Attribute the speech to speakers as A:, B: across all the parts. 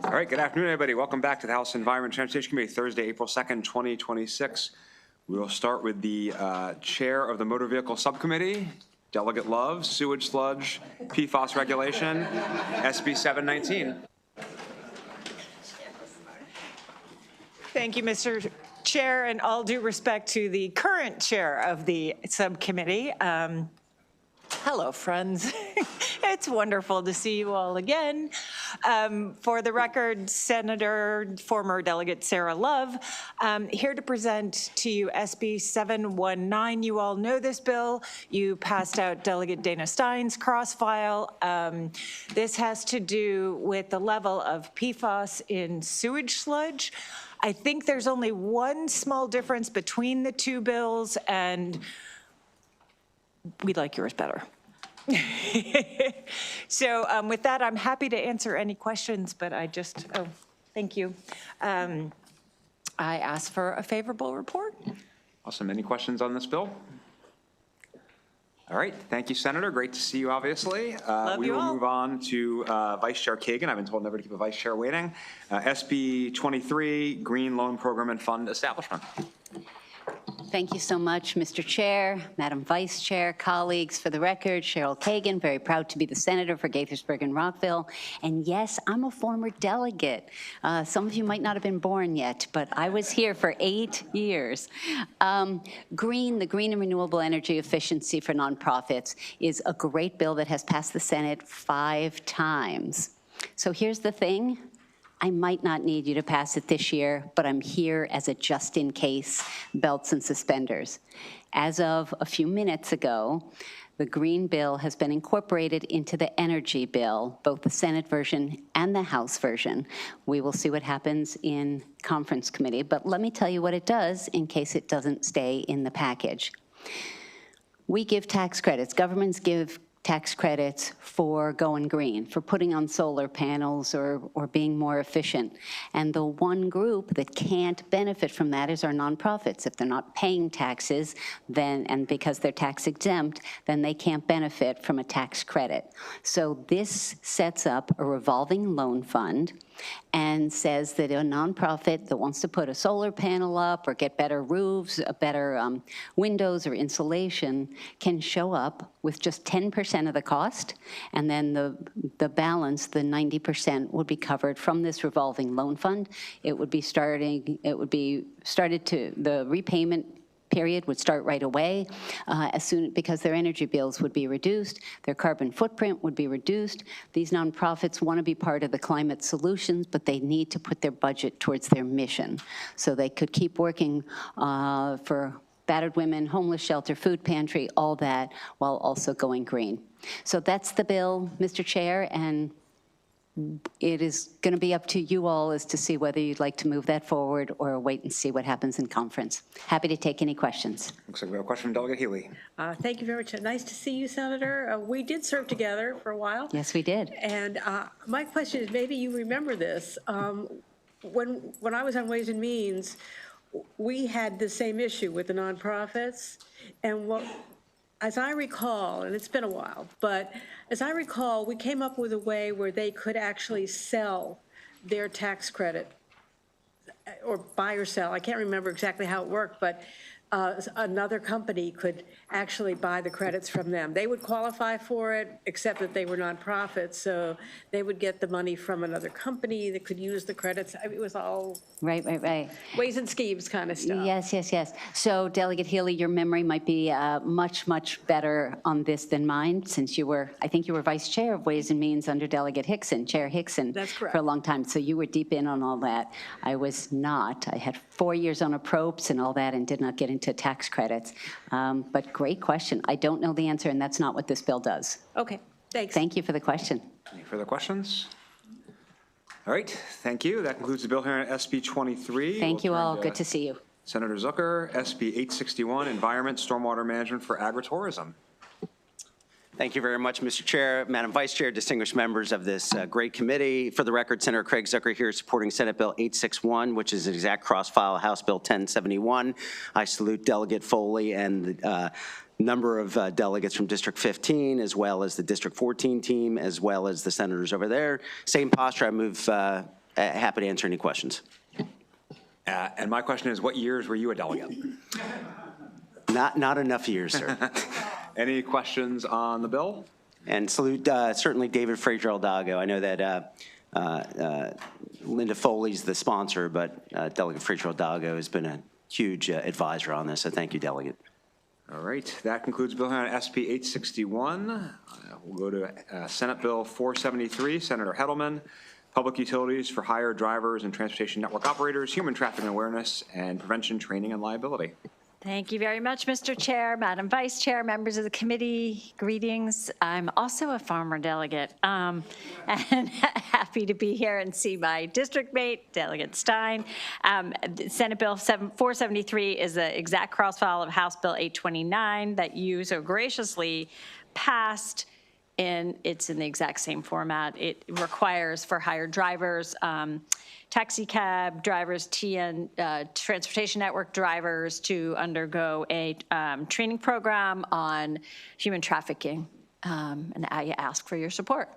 A: All right, good afternoon, everybody. Welcome back to the House Environment and Transportation Committee, Thursday, April 2nd, 2026. We will start with the chair of the Motor Vehicle Subcommittee, Delegate Love, Sewage Sludge, PFAS Regulation, SB 719.
B: Thank you, Mr. Chair, and all due respect to the current chair of the subcommittee. Hello, friends. It's wonderful to see you all again. For the record, Senator, former Delegate Sarah Love, here to present to you SB 719. You all know this bill. You passed out Delegate Dana Stein's cross-file. This has to do with the level of PFAS in sewage sludge. I think there's only one small difference between the two bills, and we like yours better. So with that, I'm happy to answer any questions, but thank you. I ask for a favorable report.
A: Awesome. Any questions on this bill? All right. Thank you, Senator. Great to see you, obviously. We will move on to Vice Chair Kagan. I've been told never to keep a vice chair waiting. SB 23, Green Loan Program and Fund Establishment.
C: Thank you so much, Mr. Chair, Madam Vice Chair, colleagues. For the record, Cheryl Kagan, very proud to be the senator for Gaithersburg and Rockville. And yes, I'm a former delegate. Some of you might not have been born yet, but I was here for 8 years. The Green and Renewable Energy Efficiency for Nonprofits is a great bill that has passed the Senate 5 times. So here's the thing. I might not need you to pass it this year, but I'm here as a just-in-case belts and suspenders. As of a few minutes ago, the Green Bill has been incorporated into the Energy Bill, both the Senate version and the House version. We will see what happens in conference committee, but let me tell you what it does in case it doesn't stay in the package. We give tax credits. Governments give tax credits for going green, for putting on solar panels or being more efficient. And the one group that can't benefit from that is our nonprofits. If they're not paying taxes, then, and because they're tax exempt, then they can't benefit from a tax credit. So this sets up a revolving loan fund and says that a nonprofit that wants to put a solar panel up or get better roofs, better windows or insulation can show up with just 10% of the cost, and then the balance, the 90%, would be covered from this revolving loan fund. The repayment period would start right away because their energy bills would be reduced, their carbon footprint would be reduced. These nonprofits want to be part of the climate solutions, but they need to put their budget towards their mission. So they could keep working for battered women, homeless shelter, food pantry, all that, while also going green. So that's the bill, Mr. Chair, and it is going to be up to you all as to see whether you'd like to move that forward or wait and see what happens in conference. Happy to take any questions.
A: Looks like we have a question from Delegate Healy.
D: Thank you very much. Nice to see you, Senator. We did serve together for a while.
C: Yes, we did.
D: And my question is, maybe you remember this. When I was on Ways and Means, we had the same issue with the nonprofits. And as I recall, and it's been a while, but as I recall, we came up with a way where they could actually sell their tax credit, or buy or sell. I can't remember exactly how it worked, but another company could actually buy the credits from them. They would qualify for it, except that they were nonprofits, so they would get the money from another company that could use the credits. I mean, it was all
C: Right.
D: ways and schemes kind of stuff.
C: Yes. So Delegate Healy, your memory might be much better on this than mine, since I think you were Vice Chair of Ways and Means under Delegate Hickson, Chair Hickson.
D: That's correct.
C: For a long time, so you were deep in on all that. I was not. I had 4 years on approps and all that and did not get into tax credits. But great question. I don't know the answer, and that's not what this bill does.
D: Okay, thanks.
C: Thank you for the question.
A: Any further questions? All right, thank you. That concludes the bill here on SB 23.
C: Thank you all. Good to see you.
A: Senator Zucker, SB 861, Environment, Stormwater Management for Agritourism.
E: Thank you very much, Mr. Chair, Madam Vice Chair, distinguished members of this great committee. For the record, Senator Craig Zucker here supporting Senate Bill 861, which is an exact cross-file House Bill 1071. I salute Delegate Foley and number of delegates from District 15, as well as the District 14 team, as well as the senators over there. Same posture. I move, happy to answer any questions.
A: And my question is, what years were you a delegate?
E: Not enough years, sir.
A: Any questions on the bill?
E: And salute certainly David Frazier-Aldago. I know that Linda Foley's the sponsor, but Delegate Frazier-Aldago has been a huge advisor on this, so thank you, Delegate.
A: All right, that concludes Bill hearing on SB 861. We'll go to Senate Bill 473, Senator Heddleman, Public Utilities for Hire Drivers and Transportation Network Operators, Human Trafficking Awareness and Prevention Training and Liability.
F: Thank you very much, Mr. Chair, Madam Vice Chair, members of the committee, greetings. I'm also a farmer delegate and happy to be here and see my district mate, Delegate Stein. Senate Bill 473 is the exact cross-file of House Bill 829 that you so graciously passed. It's in the exact same format. It requires for hired drivers, taxi cab drivers, transportation network drivers to undergo a training program on human trafficking. And I ask for your support.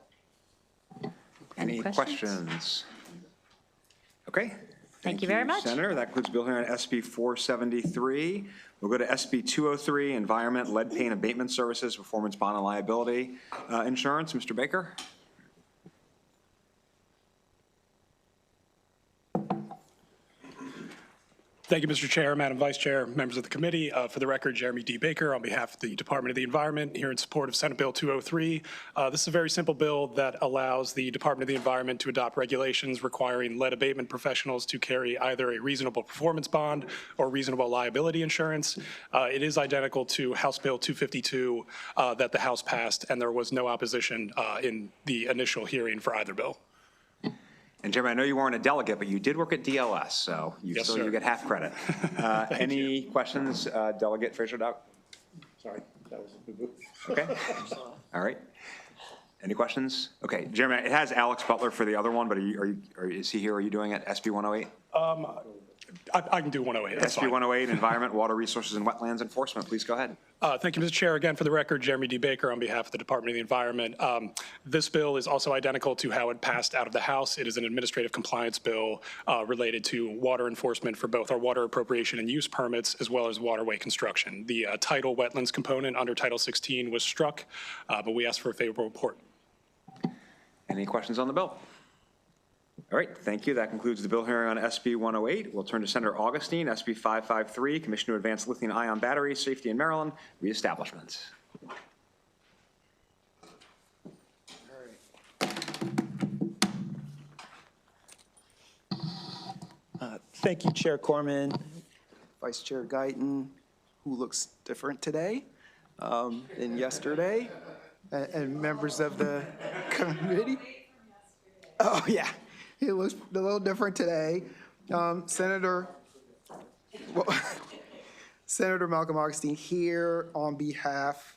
A: Any questions? Okay.
F: Thank you very much.
A: Senator. That concludes Bill hearing on SB 473. We'll go to SB 203, Environment, Lead Paint Abatement Services, Performance Bond and Liability Insurance. Mr. Baker.
G: Thank you, Mr. Chair, Madam Vice Chair, members of the committee. For the record, Jeremy D. Baker on behalf of the Department of the Environment here in support of Senate Bill 203. This is a very simple bill that allows the Department of the Environment to adopt regulations requiring lead abatement professionals to carry either a reasonable performance bond or reasonable liability insurance. It is identical to House Bill 252 that the House passed, and there was no opposition in the initial hearing for either bill.
A: And Jeremy, I know you weren't a delegate, but you did work at DLS, so you
G: Yes,
A: still
G: sir.
A: you get half credit. Any questions, Delegate Frazier-Aldago?
G: Sorry, that was a boo-boo.
A: Okay. All right. Any questions? Okay, Jeremy, it has Alex Butler for the other one, but is he here? Are you doing it SB 108?
G: I can do 108. That's
A: SB
G: fine.
A: 108, Environment, Water Resources, and Wetlands Enforcement. Please go ahead.
G: Thank you, Mr. Chair. Again, for the record, Jeremy D. Baker on behalf of the Department of the Environment. This bill is also identical to how it passed out of the House. It is an administrative compliance bill related to water enforcement for both our water appropriation and use permits, as well as waterway construction. The tidal wetlands component under Title 16 was struck, but we asked for a favorable report.
A: Any questions on the bill? All right, thank you. That concludes the bill hearing on SB 108. We'll turn to Senator Augustine, SB 553, Commission to Advance Lithium-Ion Battery Safety in Maryland, Reestablishment.
H: Thank you, Chair Corman, Vice Chair Guyton, who looks different today than yesterday, and members of the committee. Oh, yeah, he looks a little different today. Senator Malcolm Augustine here on behalf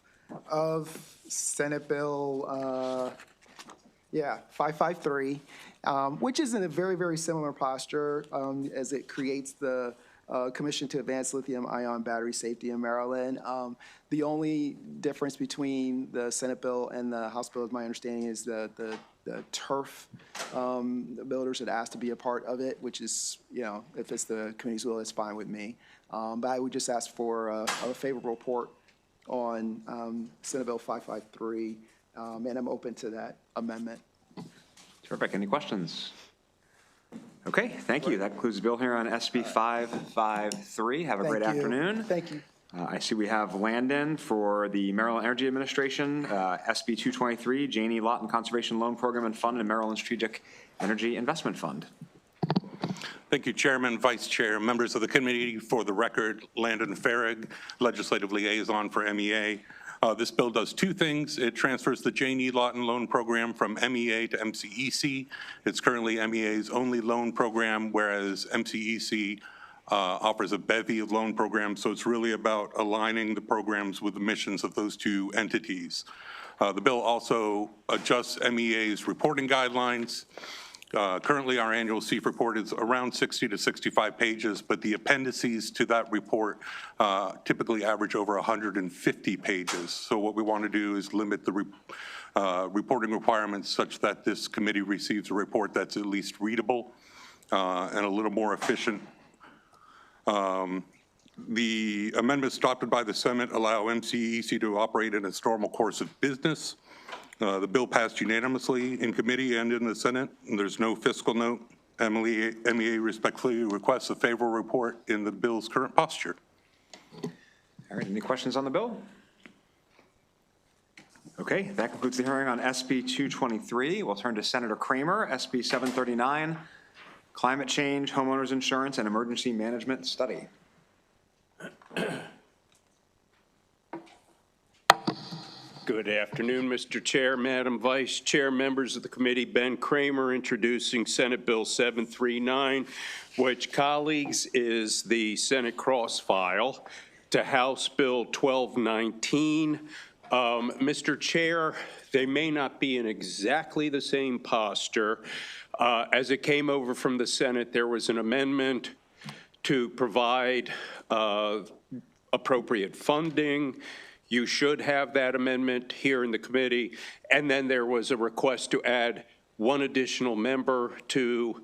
H: of Senate Bill 553, which is in a very, very similar posture as it creates the Commission to Advance Lithium-Ion Battery Safety in Maryland. The only difference between the Senate bill and the House bill, is my understanding, is the turf builders had asked to be a part of it, which is, if it's the committee's will, it's fine with me. But I would just ask for a favorable report on Senate Bill 553, and I'm open to that amendment.
A: Terrific. Any questions? Okay, thank you. That concludes the bill here on SB 553. Have a great afternoon.
H: Thank you.
A: I see we have Landon for the Maryland Energy Administration, SB 223, Janie Lawton Conservation Loan Program and Fund, and Maryland Strategic Energy Investment Fund.
I: Thank you, Chairman, Vice Chair, members of the committee. For the record, Landon Farrig, Legislative Liaison for MEA. This bill does two things. It transfers the Janie Lawton Loan Program from MEA to MCEC. It's currently MEA's only loan program, whereas MCEC offers a bevy of loan programs, so it's really about aligning the programs with the missions of those two entities. The bill also adjusts MEA's reporting guidelines. Currently, our annual CEF report is around 60 to 65 pages, but the appendices to that report typically average over 150 pages. So what we want to do is limit the reporting requirements such that this committee receives a report that's at least readable and a little more efficient. The amendments adopted by the Senate allow MCEC to operate in its normal course of business. The bill passed unanimously in committee and in the Senate, and there's no fiscal note. MEA respectfully requests a favorable report in the bill's current posture.
A: All right, any questions on the bill? Okay, that concludes the hearing on SB 223. We'll turn to Senator Kramer, SB 739, Climate Change, Homeowners Insurance, and Emergency Management Study.
J: Good afternoon, Mr. Chair, Madam Vice Chair, members of the committee. Ben Kramer introducing Senate Bill 739, which, colleagues, is the Senate cross-file to House Bill 1219. Mr. Chair, they may not be in exactly the same posture. As it came over from the Senate, there was an amendment to provide appropriate funding. You should have that amendment here in the committee. And then there was a request to add one additional member to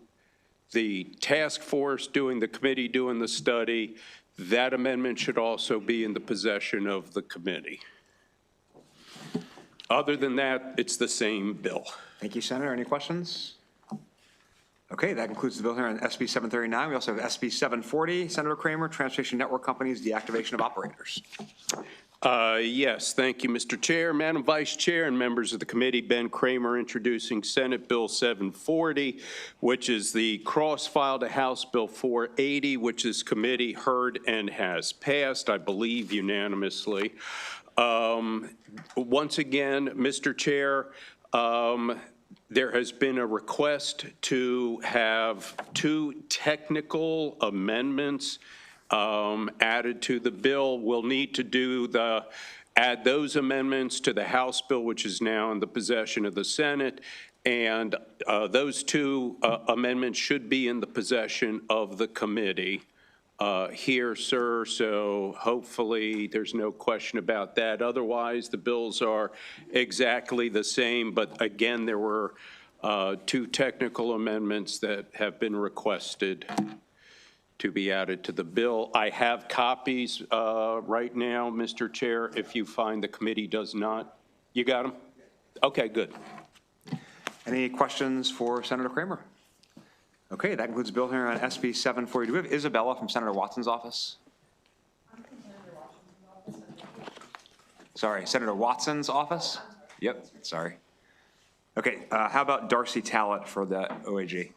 J: the task force doing the committee, doing the study. That amendment should also be in the possession of the committee. Other than that, it's the same bill.
A: Thank you, Senator. Any questions? Okay, that concludes the bill here on SB 739. We also have SB 740, Senator Kramer, Transportation Network Companies, deactivation of operators.
J: Yes, thank you, Mr. Chair, Madam Vice Chair, and members of the committee. Ben Kramer introducing Senate Bill 740, which is the cross-file to House Bill 480, which this committee heard and has passed, I believe, unanimously. Once again, Mr. Chair, there has been a request to have two technical amendments added to the bill. We'll need to add those amendments to the House bill, which is now in the possession of the Senate. And those two amendments should be in the possession of the committee here, sir. So hopefully there's no question about that. Otherwise, the bills are exactly the same. But again, there were two technical amendments that have been requested to be added to the bill. I have copies right now, Mr. Chair, if you find the committee does not. You got them? Okay, good.
A: Any questions for Senator Kramer? Okay, that concludes the bill here on SB 740. Do we have Isabella from Senator Watson's office? Sorry, Senator Watson's office? Yep, sorry. Okay, how about Darcy Tallett for the OAG?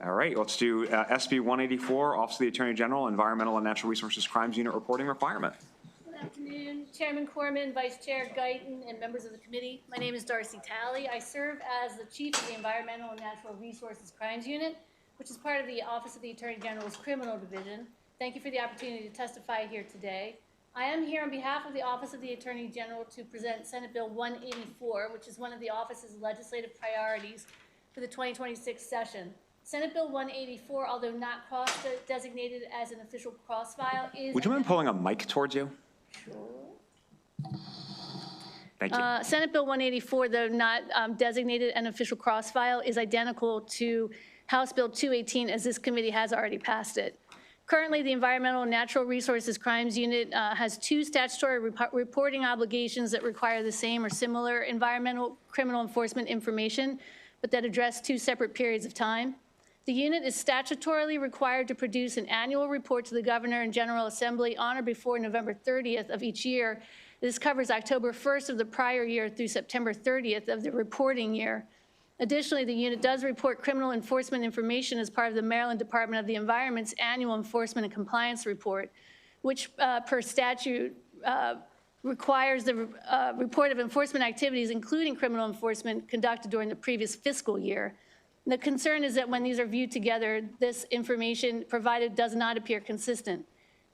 A: All right, let's do SB 184, Office of the Attorney General, Environmental and Natural Resources Crimes Unit Reporting Requirement.
K: Good afternoon, Chairman Corman, Vice Chair Guyton, and members of the committee. My name is Darcy Talley. I serve as the Chief of the Environmental and Natural Resources Crimes Unit, which is part of the Office of the Attorney General's Criminal Division. Thank you for the opportunity to testify here today. I am here on behalf of the Office of the Attorney General to present Senate Bill 184, which is one of the office's legislative priorities for the 2026 session. Senate Bill 184, although not cross-designated as an official cross-file, is...
A: Would you mind pulling a mic towards you?
K: Sure.
A: Thank you.
K: Senate Bill 184, though not designated an official cross-file, is identical to House Bill 218, as this committee has already passed it. Currently, the Environmental and Natural Resources Crimes Unit has two statutory reporting obligations that require the same or similar environmental criminal enforcement information, but that address two separate periods of time. The unit is statutorily required to produce an annual report to the Governor and General Assembly on or before November 30th of each year. This covers October 1st of the prior year through September 30th of the reporting year. Additionally, the unit does report criminal enforcement information as part of the Maryland Department of the Environment's annual enforcement and compliance report, which per statute requires the report of enforcement activities, including criminal enforcement conducted during the previous fiscal year. The concern is that when these are viewed together, this information provided does not appear consistent.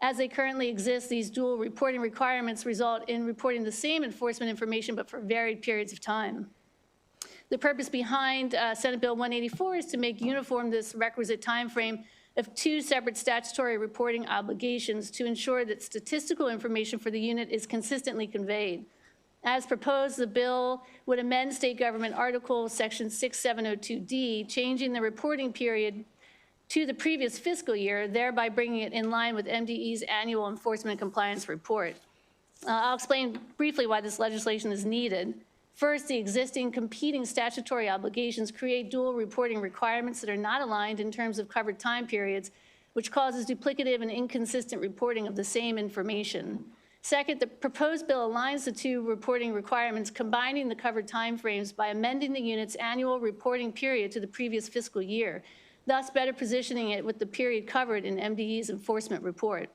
K: As they currently exist, these dual reporting requirements result in reporting the same enforcement information, but for varied periods of time. The purpose behind Senate Bill 184 is to make uniform this requisite timeframe of 2 separate statutory reporting obligations to ensure that statistical information for the unit is consistently conveyed. As proposed, the bill would amend state government article section 6702D, changing the reporting period to the previous fiscal year, thereby bringing it in line with MDE's annual enforcement compliance report. I'll explain briefly why this legislation is needed. First, the existing competing statutory obligations create dual reporting requirements that are not aligned in terms of covered time periods, which causes duplicative and inconsistent reporting of the same information. Second, the proposed bill aligns the 2 reporting requirements, combining the covered timeframes by amending the unit's annual reporting period to the previous fiscal year, thus better positioning it with the period covered in MDE's enforcement report.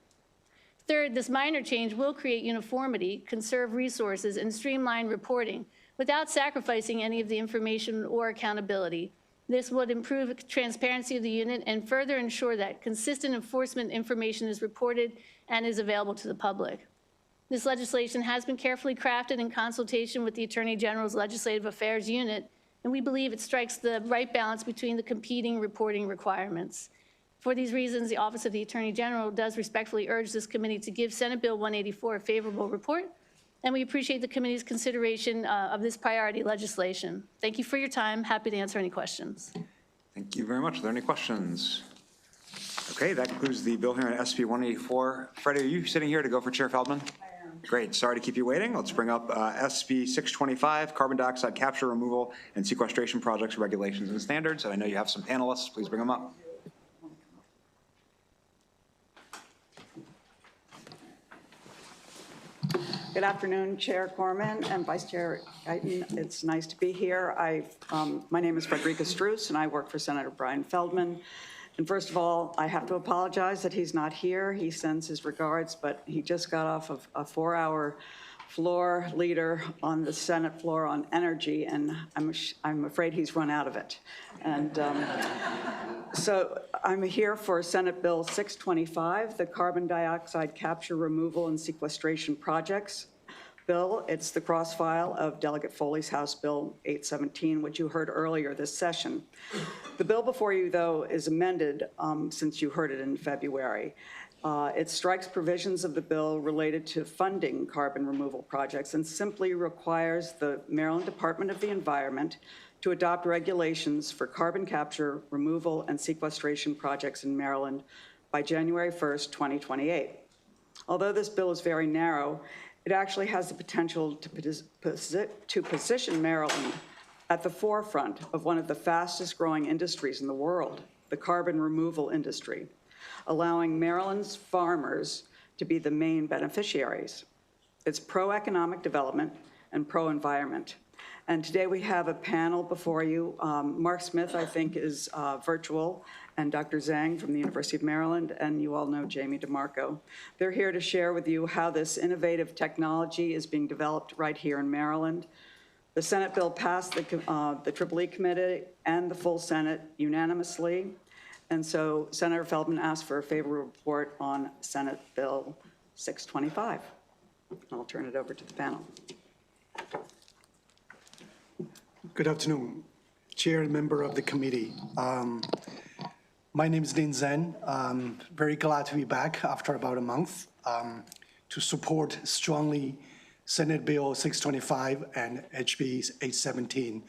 K: Third, this minor change will create uniformity, conserve resources, and streamline reporting without sacrificing any of the information or accountability. This would improve transparency of the unit and further ensure that consistent enforcement information is reported and is available to the public. This legislation has been carefully crafted in consultation with the Attorney General's Legislative Affairs Unit, and we believe it strikes the right balance between the competing reporting requirements. For these reasons, the Office of the Attorney General does respectfully urge this committee to give Senate Bill 184 a favorable report, and we appreciate the committee's consideration of this priority legislation. Thank you for your time. Happy to answer any questions.
A: Thank you very much. Are there any questions? Okay, that concludes the bill hearing on SB 184. Freddie, are you sitting here to go for Chair Feldman? I am. Great. Sorry to keep you waiting. Let's bring up SB 625, carbon dioxide capture, removal, and sequestration projects, regulations, and standards. And I know you have some panelists. Please bring them up.
L: Good afternoon, Chair Corman and Vice Chair Guyton. It's nice to be here. My name is Frederica Struess, and I work for Senator Brian Feldman. And first of all, I have to apologize that he's not here. He sends his regards, but he just got off of a 4-hour floor leader on the Senate floor on energy, and I'm afraid he's run out of it. And so I'm here for Senate Bill 625, the Carbon Dioxide Capture, Removal, and Sequestration Projects bill. It's the cross-file of Delegate Foley's House Bill 817, which you heard earlier this session. The bill before you, though, is amended since you heard it in February. It strikes provisions of the bill related to funding carbon removal projects and simply requires the Maryland Department of the Environment to adopt regulations for carbon capture, removal, and sequestration projects in Maryland by January 1st, 2028. Although this bill is very narrow, it actually has the potential to position Maryland at the forefront of one of the fastest growing industries in the world, the carbon removal industry, allowing Maryland's farmers to be the main beneficiaries. It's pro-economic development and pro-environment. And today we have a panel before you. Mark Smith, I think, is virtual, and Dr. Zhang from the University of Maryland, and you all know Jamie DeMarco. They're here to share with you how this innovative technology is being developed right here in Maryland. The Senate bill passed the EEE committee and the full Senate unanimously. And so Senator Feldman asked for a favorable report on Senate Bill 625. I'll turn it over to the panel.
M: Good afternoon, Chair and member of the committee. My name is Din Zhen. I'm very glad to be back after about a month to support strongly Senate Bill 625 and HB 817.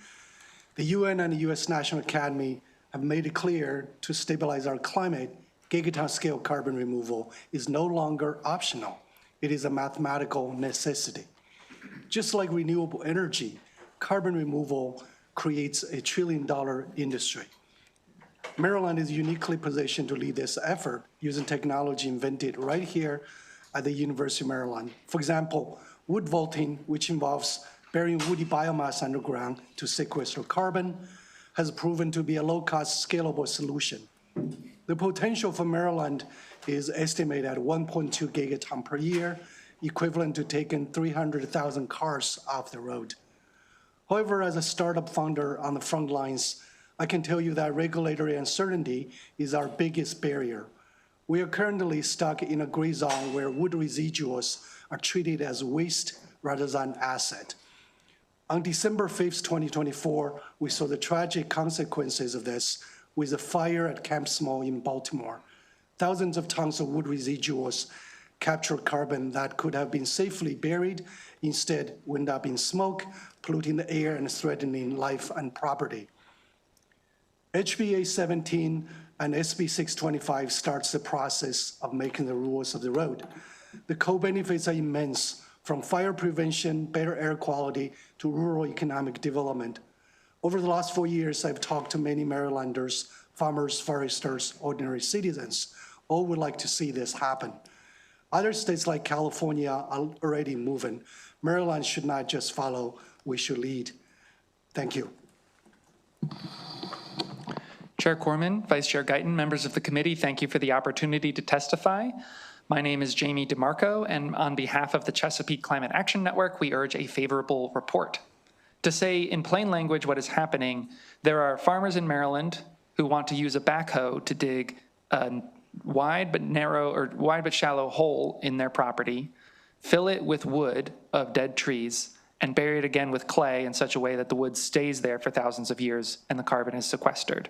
M: The UN and the US National Academy have made it clear to stabilize our climate, gigaton scale carbon removal is no longer optional. It is a mathematical necessity. Just like renewable energy, carbon removal creates a $1 trillion industry. Maryland is uniquely positioned to lead this effort using technology invented right here at the University of Maryland. For example, wood vaulting, which involves burying woody biomass underground to sequester carbon, has proven to be a low-cost, scalable solution. The potential for Maryland is estimated at 1.2 gigaton per year, equivalent to taking 300,000 cars off the road. However, as a startup founder on the front lines, I can tell you that regulatory uncertainty is our biggest barrier. We are currently stuck in a gray zone where wood residuals are treated as waste rather than asset. On December 5th, 2024, we saw the tragic consequences of this with a fire at Camp Small in Baltimore. Thousands of tons of wood residuals captured carbon that could have been safely buried, instead wound up in smoke, polluting the air and threatening life and property. HB 817 and SB 625 starts the process of making the rules of the road. The co-benefits are immense, from fire prevention, better air quality, to rural economic development. Over the last 4 years, I've talked to many Marylanders, farmers, foresters, ordinary citizens. All would like to see this happen. Other states like California are already moving. Maryland should not just follow, we should lead. Thank you.
N: Chair Corman, Vice Chair Guyton, members of the committee, thank you for the opportunity to testify. My name is Jamie DeMarco, and on behalf of the Chesapeake Climate Action Network, we urge a favorable report. To say in plain language what is happening, there are farmers in Maryland who want to use a backhoe to dig a wide but shallow hole in their property, fill it with wood of dead trees, and bury it again with clay in such a way that the wood stays there for thousands of years and the carbon is sequestered.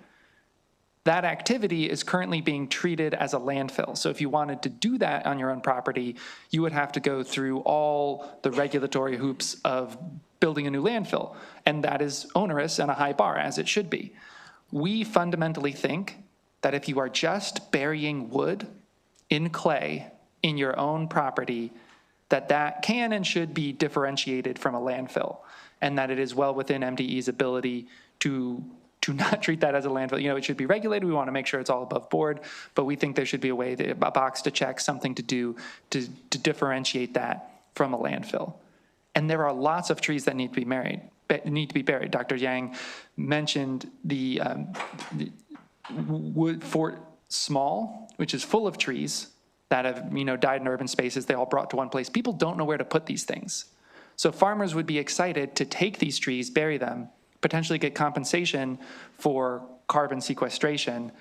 N: That activity is currently being treated as a landfill. So if you wanted to do that on your own property, you would have to go through all the regulatory hoops of building a new landfill. And that is onerous and a high bar, as it should be. We fundamentally think that if you are just burying wood in clay in your own property, that can and should be differentiated from a landfill, and that it is well within MDE's ability to not treat that as a landfill. You know, it should be regulated. We want to make sure it's all above board, but we think there should be a way, a box to check, something to do to differentiate that from a landfill. And there are lots of trees that need to be buried. Dr. Yang mentioned the wood Fort Small, which is full of trees that have died in urban spaces. They all brought to one place. People don't know where to put these things. So farmers would be excited to take these trees, bury them, potentially get compensation for carbon sequestration,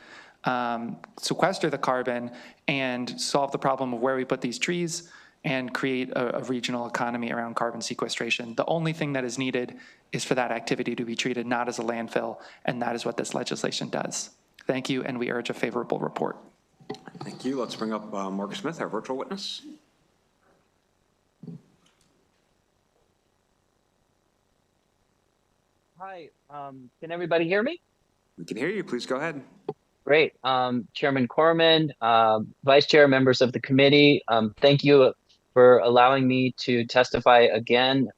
N: sequester the carbon, and solve the problem of where we put these trees and create a regional economy around carbon sequestration. The only thing that is needed is for that activity to be treated not as a landfill, and that is what this legislation does. Thank you, and we urge a favorable report.
A: Thank you. Let's bring up Mark Smith, our virtual witness.
O: Hi, can everybody hear me?
A: We can hear you. Please go ahead.
O: Great. Chairman Corman, Vice Chair, members of the committee, thank you for allowing me to testify again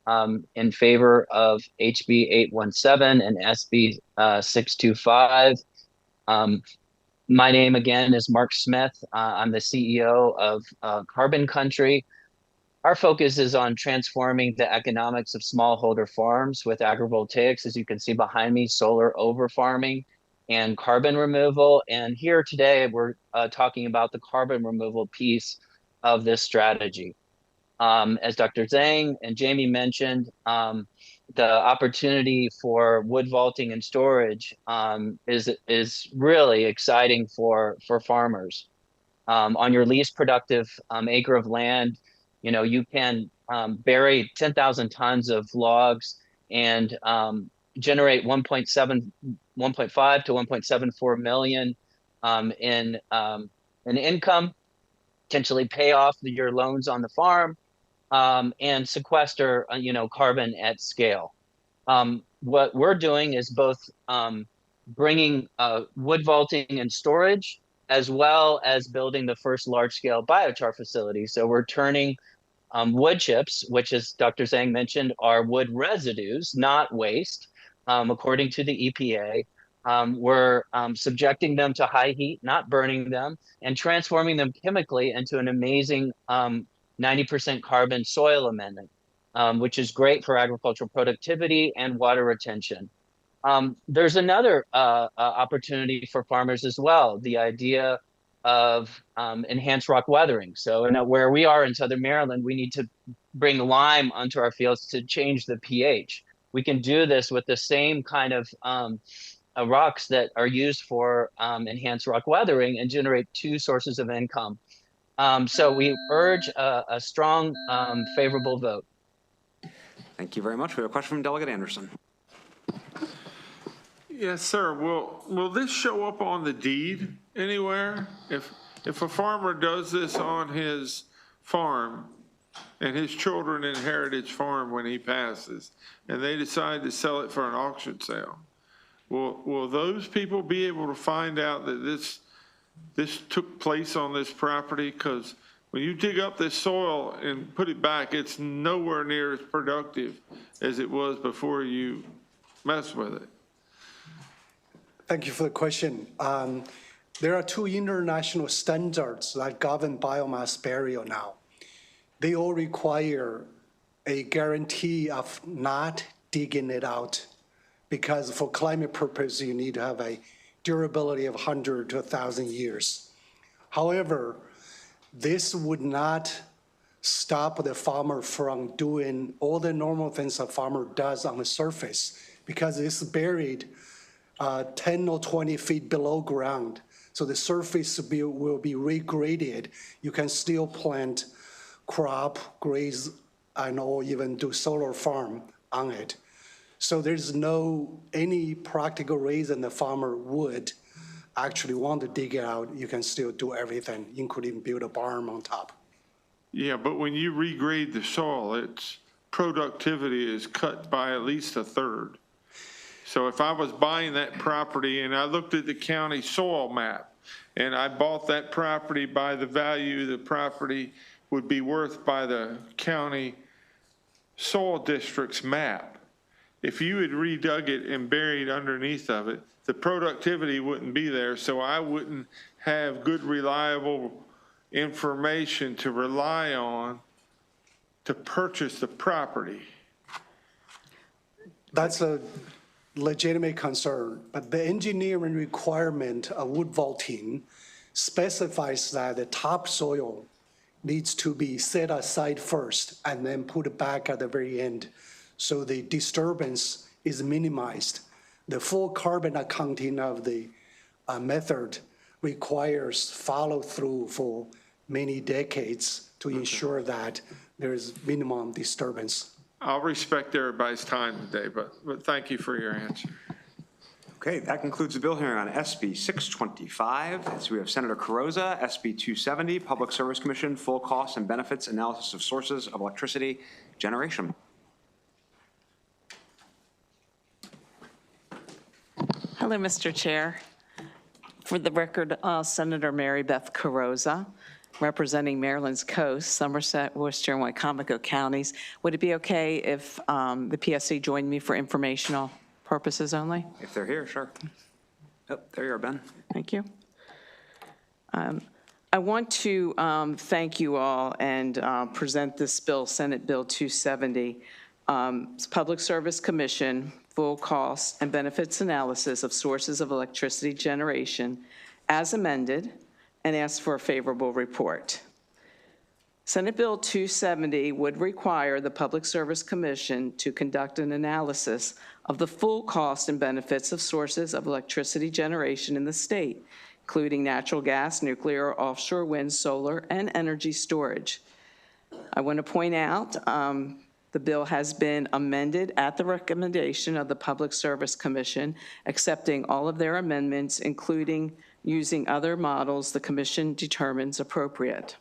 O: in favor of HB 817 and SB 625. My name again is Mark Smith. I'm the CEO of Carbon Country. Our focus is on transforming the economics of smallholder farms with agrivoltaics, as you can see behind me, solar over farming and carbon removal. And here today, we're talking about the carbon removal piece of this strategy. As Dr. Zhang and Jamie mentioned, the opportunity for wood vaulting and storage is really exciting for farmers. On your least productive acre of land, you can bury 10,000 tons of logs and generate 1.5 to 1.74 million in income, potentially pay off your loans on the farm, and sequester, carbon at scale. What we're doing is both bringing wood vaulting and storage, as well as building the first large-scale biochar facility. So we're turning wood chips, which, as Dr. Zhang mentioned, are wood residues, not waste, according to the EPA. We're subjecting them to high heat, not burning them, and transforming them chemically into an amazing 90% carbon soil amendment, which is great for agricultural productivity and water retention. There's another opportunity for farmers as well, the idea of enhanced rock weathering. So where we are in Southern Maryland, we need to bring lime onto our fields to change the pH. We can do this with the same kind of rocks that are used for enhanced rock weathering and generate two sources of income. So we urge a strong favorable vote.
A: Thank you very much. We have a question from Delegate Anderson.
P: Yes, sir. Will this show up on the deed anywhere? If a farmer does this on his farm and his children inherit his farm when he passes and they decide to sell it for an auction sale, will those people be able to find out that this took place on this property? Because when you dig up this soil and put it back, it's nowhere near as productive as it was before you mess with it.
M: Thank you for the question. There are two international standards that govern biomass burial now. They all require a guarantee of not digging it out, because for climate purpose, you need to have a durability of 100 to 1,000 years. However, this would not stop the farmer from doing all the normal things a farmer does on the surface, because it's buried 10 or 20 feet below ground. So the surface will be regraded. You can still plant crop, graze, and or even do solar farm on it. So there's no any practical reason the farmer would actually want to dig it out. You can still do everything, including build a barn on top.
P: Yeah, but when you regrade the soil, its productivity is cut by at least a third. So if I was buying that property and I looked at the county soil map and I bought that property by the value the property would be worth by the county soil district's map, if you had redug it and buried underneath of it, the productivity wouldn't be there, so I wouldn't have good, reliable information to rely on to purchase the property.
M: That's a legitimate concern, but the engineering requirement of wood vaulting specifies that the topsoil needs to be set aside first and then put back at the very end, so the disturbance is minimized. The full carbon accounting of the method requires follow through for many decades to ensure that there is minimum disturbance.
P: I'll respect everybody's time today, but thank you for your answer.
A: Okay, that concludes the bill hearing on SB 625. So we have Senator Carrozza, SB 270, Public Service Commission, Full Cost and Benefits Analysis of Sources of Electricity Generation.
Q: Hello, Mr. Chair. For the record, Senator Mary Beth Carrozza, representing Maryland's coast, Somerset, Worcester, and Wycomico counties. Would it be okay if the PSC joined me for informational purposes only?
A: If they're here, sure. Oh, there you are, Ben.
Q: Thank you. I want to thank you all and present this bill, Senate Bill 270. It's Public Service Commission, Full Cost and Benefits Analysis of Sources of Electricity Generation, as amended, and ask for a favorable report. Senate Bill 270 would require the Public Service Commission to conduct an analysis of the full cost and benefits of sources of electricity generation in the state, including natural gas, nuclear, offshore wind, solar, and energy storage. I want to point out the bill has been amended at the recommendation of the Public Service Commission, accepting all of their amendments, including using other models the commission determines appropriate.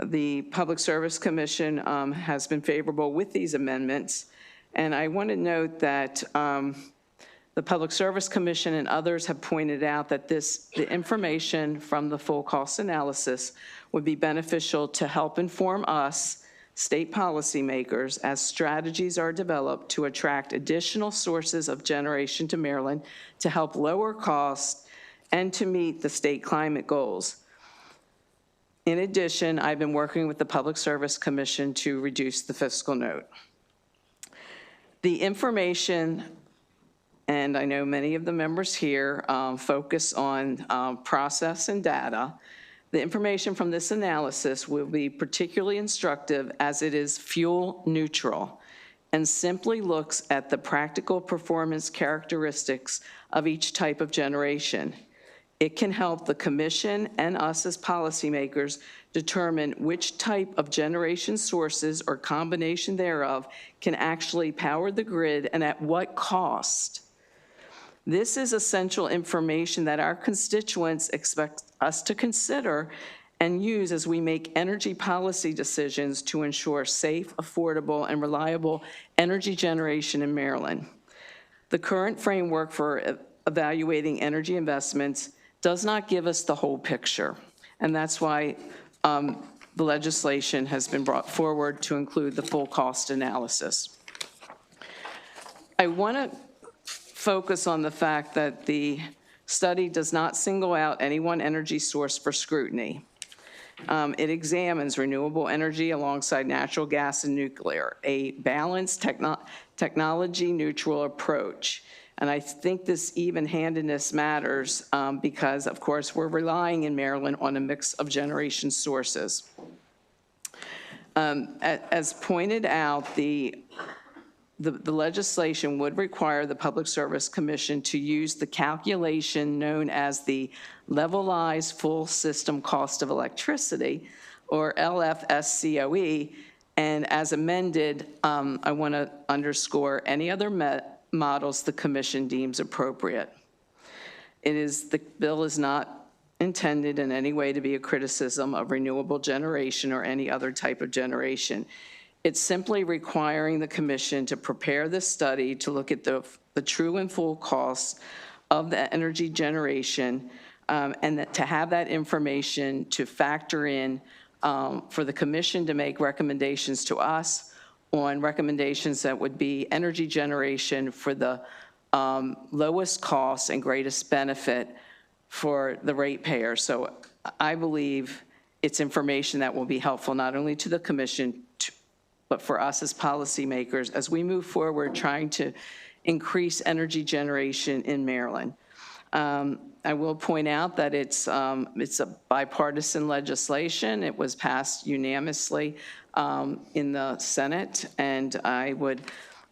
Q: The Public Service Commission has been favorable with these amendments, and I want to note that the Public Service Commission and others have pointed out that the information from the full cost analysis would be beneficial to help inform us, state policymakers, as strategies are developed to attract additional sources of generation to Maryland to help lower costs and to meet the state climate goals. In addition, I've been working with the Public Service Commission to reduce the fiscal note. The information, and I know many of the members here focus on process and data. The information from this analysis will be particularly instructive as it is fuel neutral and simply looks at the practical performance characteristics of each type of generation. It can help the commission and us as policymakers determine which type of generation sources or combination thereof can actually power the grid and at what cost. This is essential information that our constituents expect us to consider and use as we make energy policy decisions to ensure safe, affordable, and reliable energy generation in Maryland. The current framework for evaluating energy investments does not give us the whole picture, and that's why the legislation has been brought forward to include the full cost analysis. I want to focus on the fact that the study does not single out any one energy source for scrutiny. It examines renewable energy alongside natural gas and nuclear, a balanced technology-neutral approach. And I think this even-handedness matters because, of course, we're relying in Maryland on a mix of generation sources. As pointed out, the legislation would require the Public Service Commission to use the calculation known as the Levelized Full System Cost of Electricity, or LFSCOE, and as amended, I want to underscore any other models the commission deems appropriate. The bill is not intended in any way to be a criticism of renewable generation or any other type of generation. It's simply requiring the commission to prepare this study to look at the true and full costs of the energy generation and to have that information to factor in for the commission to make recommendations to us on recommendations that would be energy generation for the lowest cost and greatest benefit for the ratepayer. So I believe it's information that will be helpful not only to the commission, but for us as policymakers as we move forward trying to increase energy generation in Maryland. I will point out that it's a bipartisan legislation. It was passed unanimously in the Senate, and I would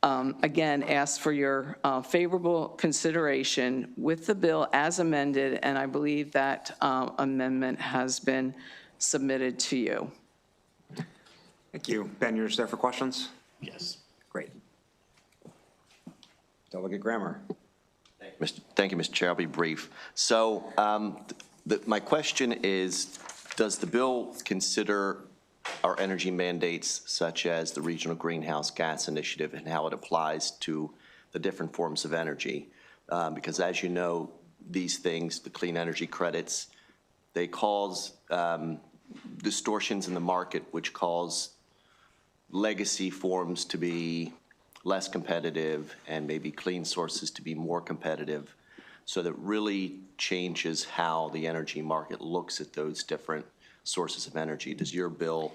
Q: again ask for your favorable consideration with the bill as amended, and I believe that amendment has been submitted to you.
A: Thank you. Ben, you're just there for questions?
R: Yes.
A: Great. Delegate Grammer.
R: Thank you, Mr. Chair. I'll be brief. So my question is, does the bill consider our energy mandates such as the Regional Greenhouse Gas Initiative and how it applies to the different forms of energy? Because as you know, these things, the clean energy credits, they cause distortions in the market, which cause legacy forms to be less competitive and maybe clean sources to be more competitive. So that really changes how the energy market looks at those different sources of energy. Does your bill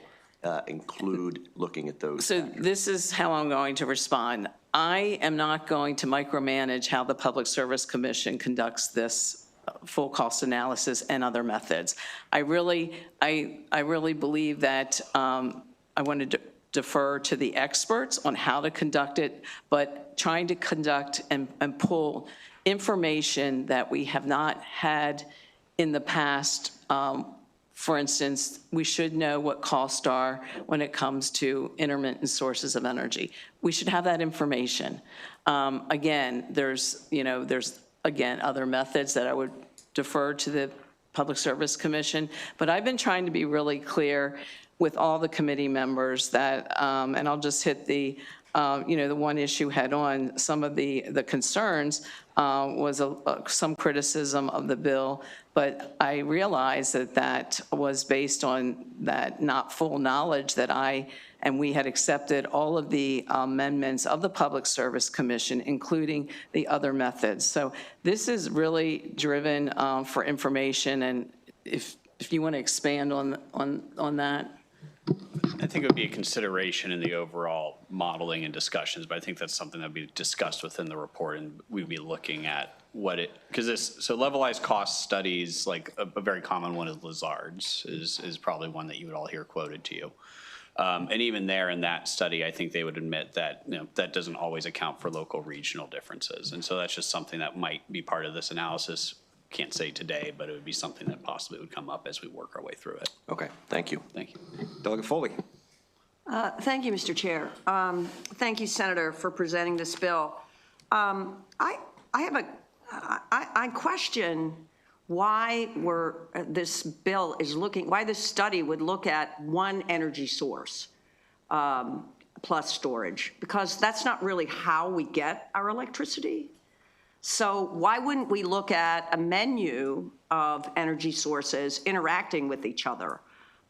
R: include looking at those?
Q: So this is how I'm going to respond. I am not going to micromanage how the Public Service Commission conducts this full cost analysis and other methods. I really believe that I want to defer to the experts on how to conduct it, but trying to conduct and pull information that we have not had in the past. For instance, we should know what costs are when it comes to intermittent sources of energy. We should have that information. Again, there's other methods that I would defer to the Public Service Commission, but I've been trying to be really clear with all the committee members that, and I'll just hit the one issue head on. Some of the concerns was some criticism of the bill, but I realized that was based on that not full knowledge that and we had accepted all of the amendments of the Public Service Commission, including the other methods. So this is really driven for information, and if you want to expand on that.
S: I think it would be a consideration in the overall modeling and discussions, but I think that's something that would be discussed within the report, and we'd be looking at so levelized cost studies, like a very common one is Lazard's, is probably one that you would all hear quoted to you. And even there in that study, I think they would admit that that doesn't always account for local regional differences. And so that's just something that might be part of this analysis can't say today, but it would be something that possibly would come up as we work our way through it.
R: Okay, thank you.
S: Thank you.
A: Delegate Foley.
T: Thank you, Mr. Chair. Thank you, Senator, for presenting this bill. I question why this bill is looking, why this study would look at one energy source plus storage, because that's not really how we get our electricity. So why wouldn't we look at a menu of energy sources interacting with each other?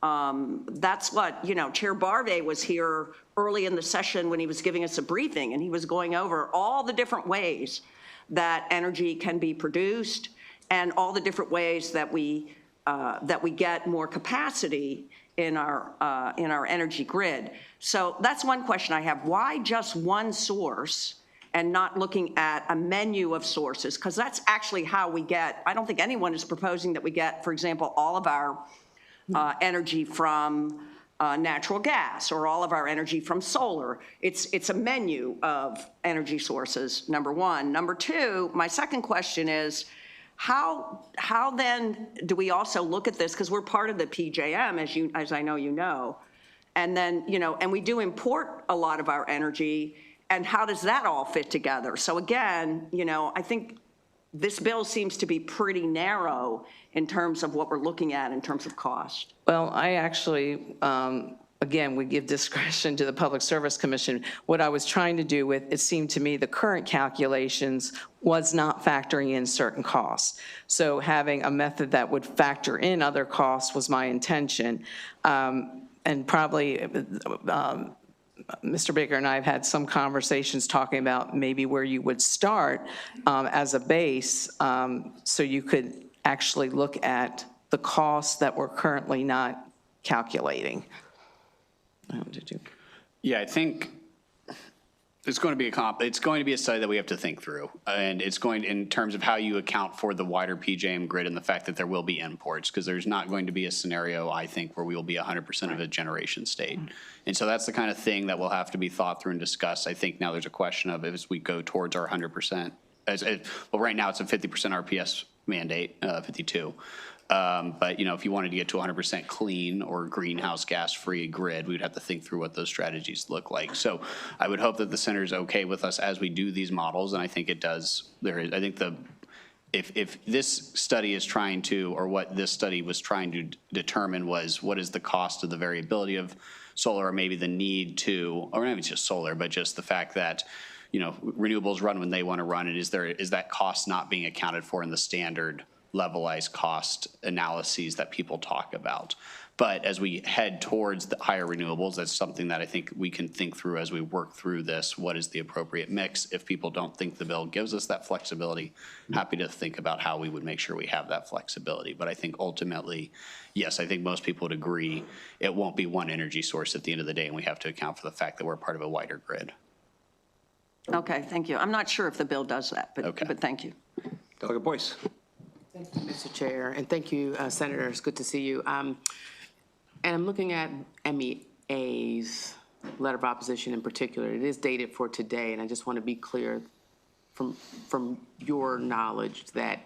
T: That's what, Chair Barve was here early in the session when he was giving us a briefing, and he was going over all the different ways that energy can be produced and all the different ways that we get more capacity in our energy grid. So that's one question I have. Why just one source and not looking at a menu of sources? Because that's actually how we get, I don't think anyone is proposing that we get, for example, all of our energy from natural gas or all of our energy from solar. It's a menu of energy sources, number one. Number two, my second question is, how then do we also look at this, because we're part of the PJM, as I know you know, and then, and we do import a lot of our energy, and how does that all fit together? So again, I think this bill seems to be pretty narrow in terms of what we're looking at in terms of cost.
Q: Well, I actually, again, we give discretion to the Public Service Commission. What I was trying to do with, it seemed to me the current calculations was not factoring in certain costs. So having a method that would factor in other costs was my intention. And probably Mr. Baker and I have had some conversations talking about maybe where you would start as a base, so you could actually look at the costs that we're currently not calculating.
S: Yeah, I think it's going to be a study that we have to think through, and it's going in terms of how you account for the wider PJM grid and the fact that there will be imports, because there's not going to be a scenario, I think, where we will be 100% of a generation state. And so that's the kind of thing that will have to be thought through and discussed. I think now there's a question of, as we go towards our 100%, well, right now it's a 50% RPS mandate, 52. But, if you wanted to get to 100% clean or greenhouse gas-free grid, we'd have to think through what those strategies look like. So I would hope that the senator's okay with us as we do these models, and I think it does. I think if this study is trying to, or what this study was trying to determine was what is the cost of the variability of solar, or maybe the need to, or not even just solar, but just the fact that, renewables run when they want to run, and is that cost not being accounted for in the standard levelized cost analyses that people talk about. But as we head towards the higher renewables, that's something that I think we can think through as we work through this. What is the appropriate mix? If people don't think the bill gives us that flexibility, happy to think about how we would make sure we have that flexibility. But I think ultimately, yes, I think most people would agree it won't be one energy source at the end of the day, and we have to account for the fact that we're part of a wider grid.
T: Okay, thank you. I'm not sure if the bill does that, but thank you.
A: Delegate Boyce.
U: Thank you, Mr. Chair, and thank you, Senator. It's good to see you. And I'm looking at MEA's letter of opposition in particular. It is dated for today, and I just want to be clear from your knowledge that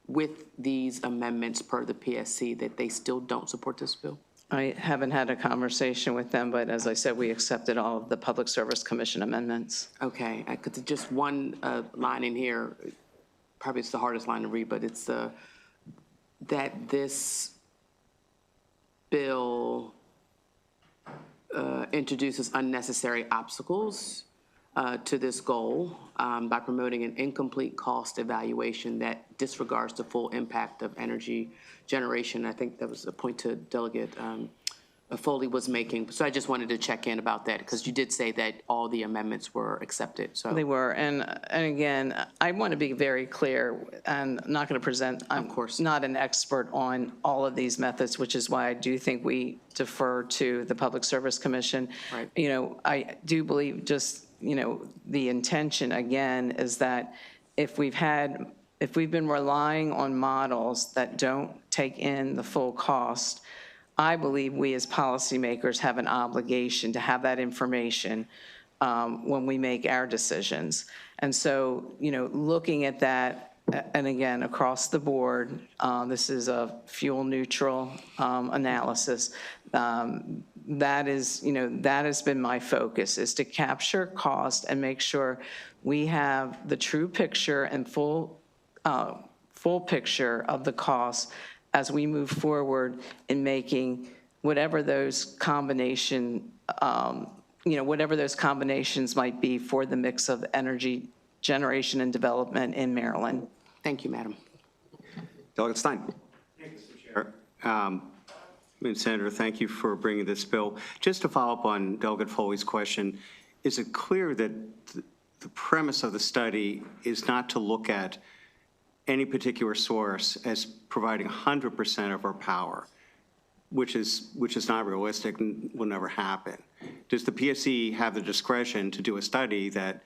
U: with these amendments per the PSC that they still don't support this bill?
Q: I haven't had a conversation with them, but as I said, we accepted all of the Public Service Commission amendments.
U: Okay, because just one line in here, probably it's the hardest line to read, but it's that this bill introduces unnecessary obstacles to this goal by promoting an incomplete cost evaluation that disregards the full impact of energy generation. I think that was a point to Delegate Foley was making. So I just wanted to check in about that, because you did say that all the amendments were accepted. So
Q: they were, and again, I want to be very clear. I'm not going to present. I'm, of course, not an expert on all of these methods, which is why I do think we defer to the Public Service Commission.
U: Right.
Q: I do believe just the intention again is that if we've been relying on models that don't take in the full cost, I believe we as policymakers have an obligation to have that information when we make our decisions. And so, looking at that and again, across the board, this is a fuel neutral analysis. That is, that has been my focus, is to capture cost and make sure we have the true picture and full picture of the costs as we move forward in making whatever those whatever those combinations might be for the mix of energy generation and development in Maryland.
U: Thank you, Madam.
A: Delegate Stein.
B: Senator, thank you for bringing this bill. Just to follow up on Delegate Foley's question, is it clear that the premise of the study is not to look at any particular source as providing 100% of our power, which is not realistic and will never happen? Does the PSC have the discretion to do a study that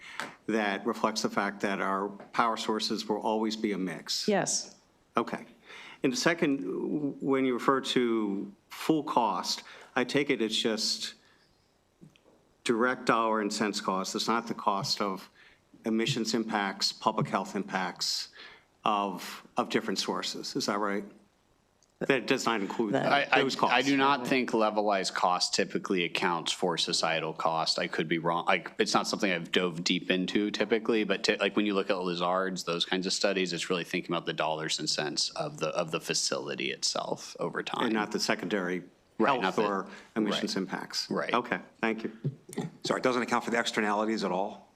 B: reflects the fact that our power sources will always be a mix?
Q: Yes.
B: Okay. And second, when you refer to full cost, I take it it's just direct dollar and cents cost. It's not the cost of emissions impacts, public health impacts of different sources. Is that right? That does not include those costs.
S: I do not think levelized cost typically accounts for societal cost. I could be wrong. It's not something I've dove deep into typically, but like when you look at Lazard's, those kinds of studies, it's really thinking about the dollars and cents of the facility itself over time.
B: And not the secondary health or emissions impacts.
S: Right.
B: Okay, thank you.
A: Sorry, it doesn't account for the externalities at all?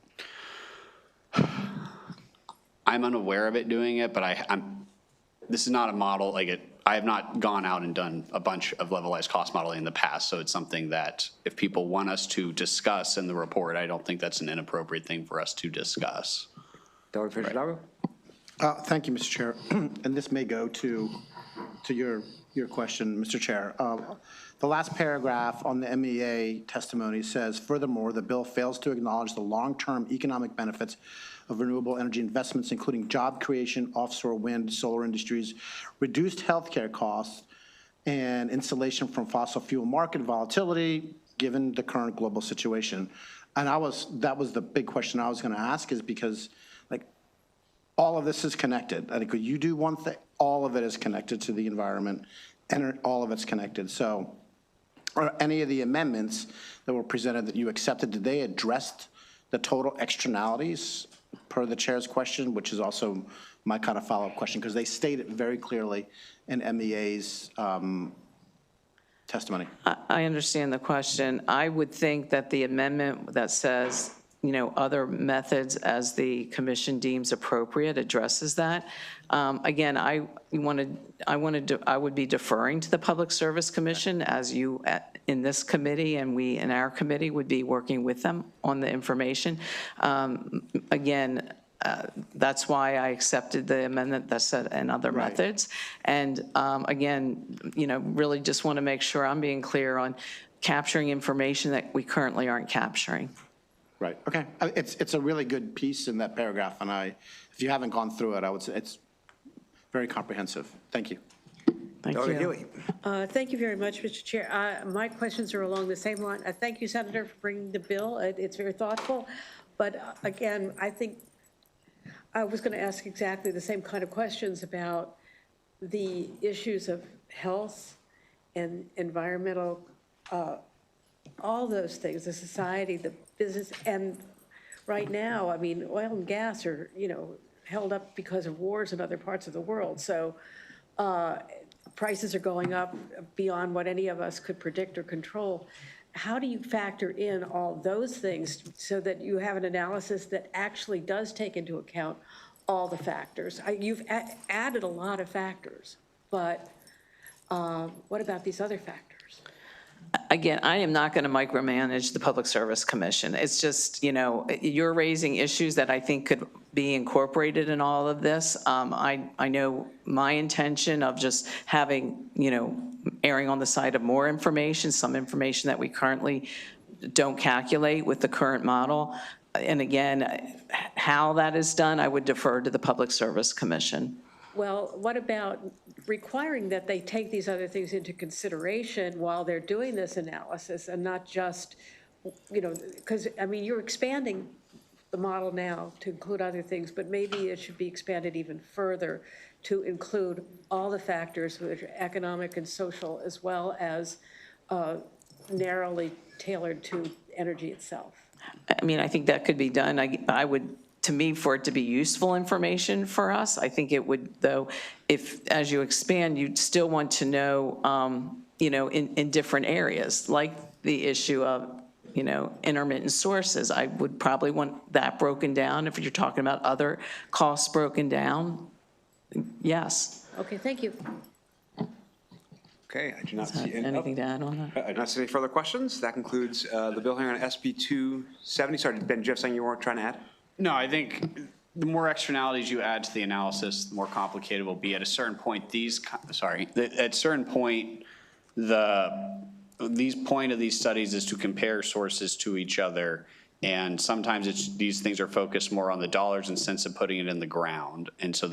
S: I'm unaware of it doing it, but this is not a model I have not gone out and done a bunch of levelized cost modeling in the past, so it's something that if people want us to discuss in the report, I don't think that's an inappropriate thing for us to discuss.
A: Delegate Fisher-Dago?
V: Thank you, Mr. Chair. And this may go to your question, Mr. Chair. The last paragraph on the MEA testimony says, furthermore, the bill fails to acknowledge the long-term economic benefits of renewable energy investments, including job creation, offshore wind, solar industries, reduced healthcare costs, and insulation from fossil fuel market volatility, given the current global situation. And that was the big question I was going to ask, is because all of this is connected. I think when you do one thing, all of it is connected to the environment, and all of it's connected. So are any of the amendments that were presented that you accepted, did they address the total externalities per the chair's question, which is also my kind of follow-up question, because they state it very clearly in MEA's testimony?
Q: I understand the question. I would think that the amendment that says, other methods as the commission deems appropriate addresses that. Again, I would be deferring to the Public Service Commission as you in this committee, and we in our committee would be working with them on the information. Again, that's why I accepted the amendment that said and other methods. And again, really just want to make sure I'm being clear on capturing information that we currently aren't capturing.
V: Right, okay. It's a really good piece in that paragraph, and if you haven't gone through it, I would say it's very comprehensive. Thank you.
Q: Thank you.
D: Thank you very much, Mr. Chair. My questions are along the same line. Thank you, Senator, for bringing the bill. It's very thoughtful. But again, I think I was going to ask exactly the same kind of questions about the issues of health and environmental, all those things, the society, the business. And right now, I mean, oil and gas are, held up because of wars in other parts of the world. So prices are going up beyond what any of us could predict or control. How do you factor in all those things so that you have an analysis that actually does take into account all the factors? You've added a lot of factors, but what about these other factors?
Q: Again, I am not going to micromanage the Public Service Commission. It's just, you're raising issues that I think could be incorporated in all of this. I know my intention of just having, erring on the side of more information, some information that we currently don't calculate with the current model. And again, how that is done, I would defer to the Public Service Commission.
D: Well, what about requiring that they take these other things into consideration while they're doing this analysis and not just, because, I mean, you're expanding the model now to include other things, but maybe it should be expanded even further to include all the factors which are economic and social, as well as narrowly tailored to energy itself.
Q: I mean, I think that could be done. I would, to me, for it to be useful information for us, I think it would, though, if, as you expand, you'd still want to know, in different areas, like the issue of, intermittent sources. I would probably want that broken down. If you're talking about other costs broken down, yes.
D: Okay, thank you.
A: Okay, I do not see
Q: anything to add on that.
A: I do not see any further questions. That concludes the bill hearing on SB 270. Sorry, Ben, Jeff, saying you weren't trying to add?
S: No, I think the more externalities you add to the analysis, the more complicated it will be. At a certain point, the point of these studies is to compare sources to each other. And sometimes these things are focused more on the dollars and cents of putting it in the ground. And so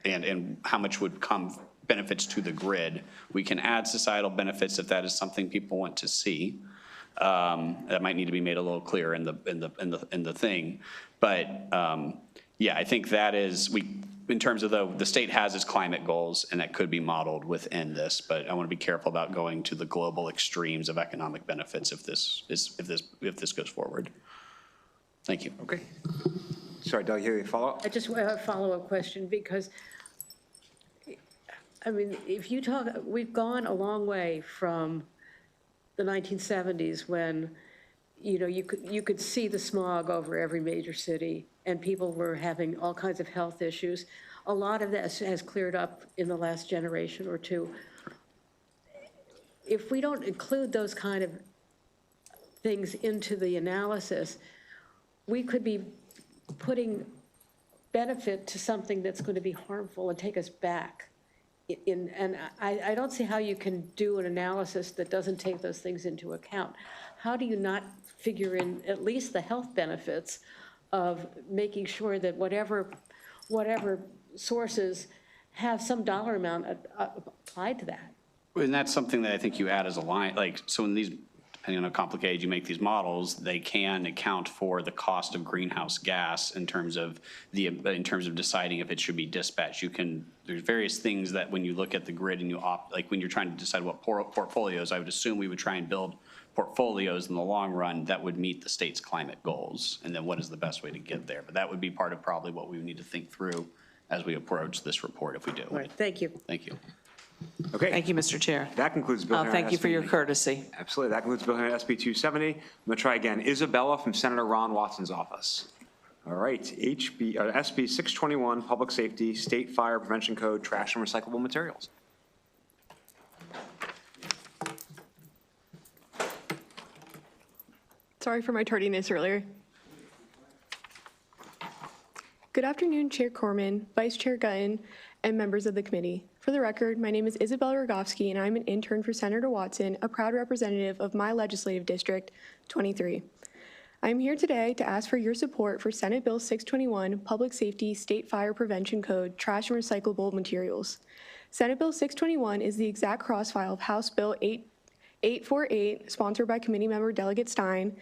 S: and how much would come benefits to the grid. We can add societal benefits if that is something people want to see. That might need to be made a little clearer in the thing. But yeah, I think that is, in terms of the state has its climate goals, and that could be modeled within this, but I want to be careful about going to the global extremes of economic benefits if this goes forward. Thank you.
A: Okay. Sorry, Doug, you have a follow-up?
D: I just have a follow-up question, because I mean, if you talk, we've gone a long way from the 1970s when, you could see the smog over every major city and people were having all kinds of health issues. A lot of that has cleared up in the last generation or two. If we don't include those kind of things into the analysis, we could be putting benefit to something that's going to be harmful and take us back. And I don't see how you can do an analysis that doesn't take those things into account. How do you not figure in at least the health benefits of making sure that whatever sources have some dollar amount applied to that?
S: And that's something that I think you add as a line, so in these, depending on how complicated you make these models, they can account for the cost of greenhouse gas in terms of deciding if it should be dispatched. There's various things that when you look at the grid and when you're trying to decide what portfolios, I would assume we would try and build portfolios in the long run that would meet the state's climate goals. And then what is the best way to get there? But that would be part of probably what we would need to think through as we approach this report if we do.
D: All right, thank you.
S: Thank you.
A: Okay.
Q: Thank you, Mr. Chair.
A: That concludes bill hearing.
Q: Thank you for your courtesy.
A: Absolutely. That concludes bill hearing SB 270. I'm going to try again. Isabella from Senator Ron Watson's office. All right. SB 621, Public Safety, State Fire Prevention Code, Trash and Recyclable Materials.
C: Sorry for my tardiness earlier. Good afternoon, Chair Corman, Vice Chair Gutton, and members of the committee. For the record, my name is Isabella Rogovsky, and I'm an intern for Senator Watson, a proud representative of my legislative district, 23. I'm here today to ask for your support for Senate Bill 621, Public Safety State Fire Prevention Code, Trash and Recyclable Materials. Senate Bill 621 is the exact crossfile of House Bill 848, sponsored by committee member Delegate Stein,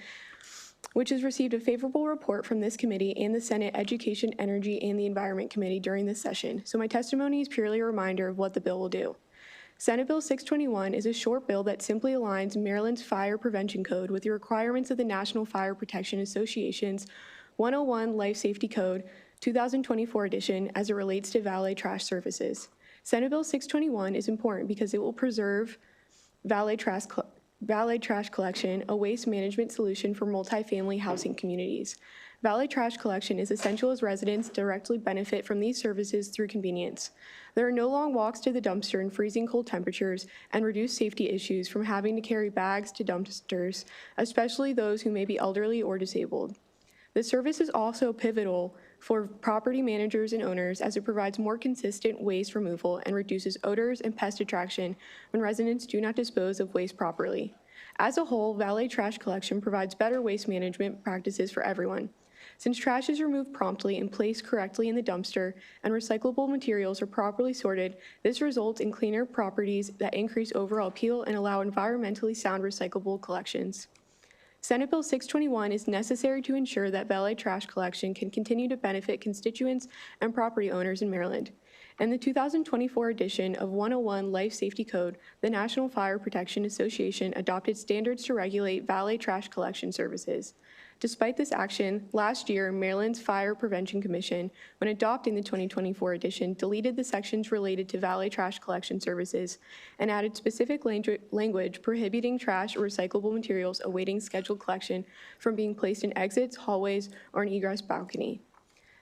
C: which has received a favorable report from this committee and the Senate Education, Energy, and the Environment Committee during this session. So my testimony is purely a reminder of what the bill will do. Senate Bill 621 is a short bill that simply aligns Maryland's Fire Prevention Code with the requirements of the National Fire Protection Association's 101 Life Safety Code, 2024 edition, as it relates to valet trash services. Senate Bill 621 is important because it will preserve valet trash collection, a waste management solution for multifamily housing communities. Valet trash collection is essential as residents directly benefit from these services through convenience. There are no long walks to the dumpster in freezing cold temperatures and reduced safety issues from having to carry bags to dumpsters, especially those who may be elderly or disabled. The service is also pivotal for property managers and owners as it provides more consistent waste removal and reduces odors and pest attraction when residents do not dispose of waste properly. As a whole, valet trash collection provides better waste management practices for everyone. Since trash is removed promptly and placed correctly in the dumpster and recyclable materials are properly sorted, this results in cleaner properties that increase overall appeal and allow environmentally sound recyclable collections. Senate Bill 621 is necessary to ensure that valet trash collection can continue to benefit constituents and property owners in Maryland. In the 2024 edition of 101 Life Safety Code, the National Fire Protection Association adopted standards to regulate valet trash collection services. Despite this action, last year, Maryland's Fire Prevention Commission, when adopting the 2024 edition, deleted the sections related to valet trash collection services and added specific language prohibiting trash or recyclable materials awaiting scheduled collection from being placed in exits, hallways, or an egress balcony.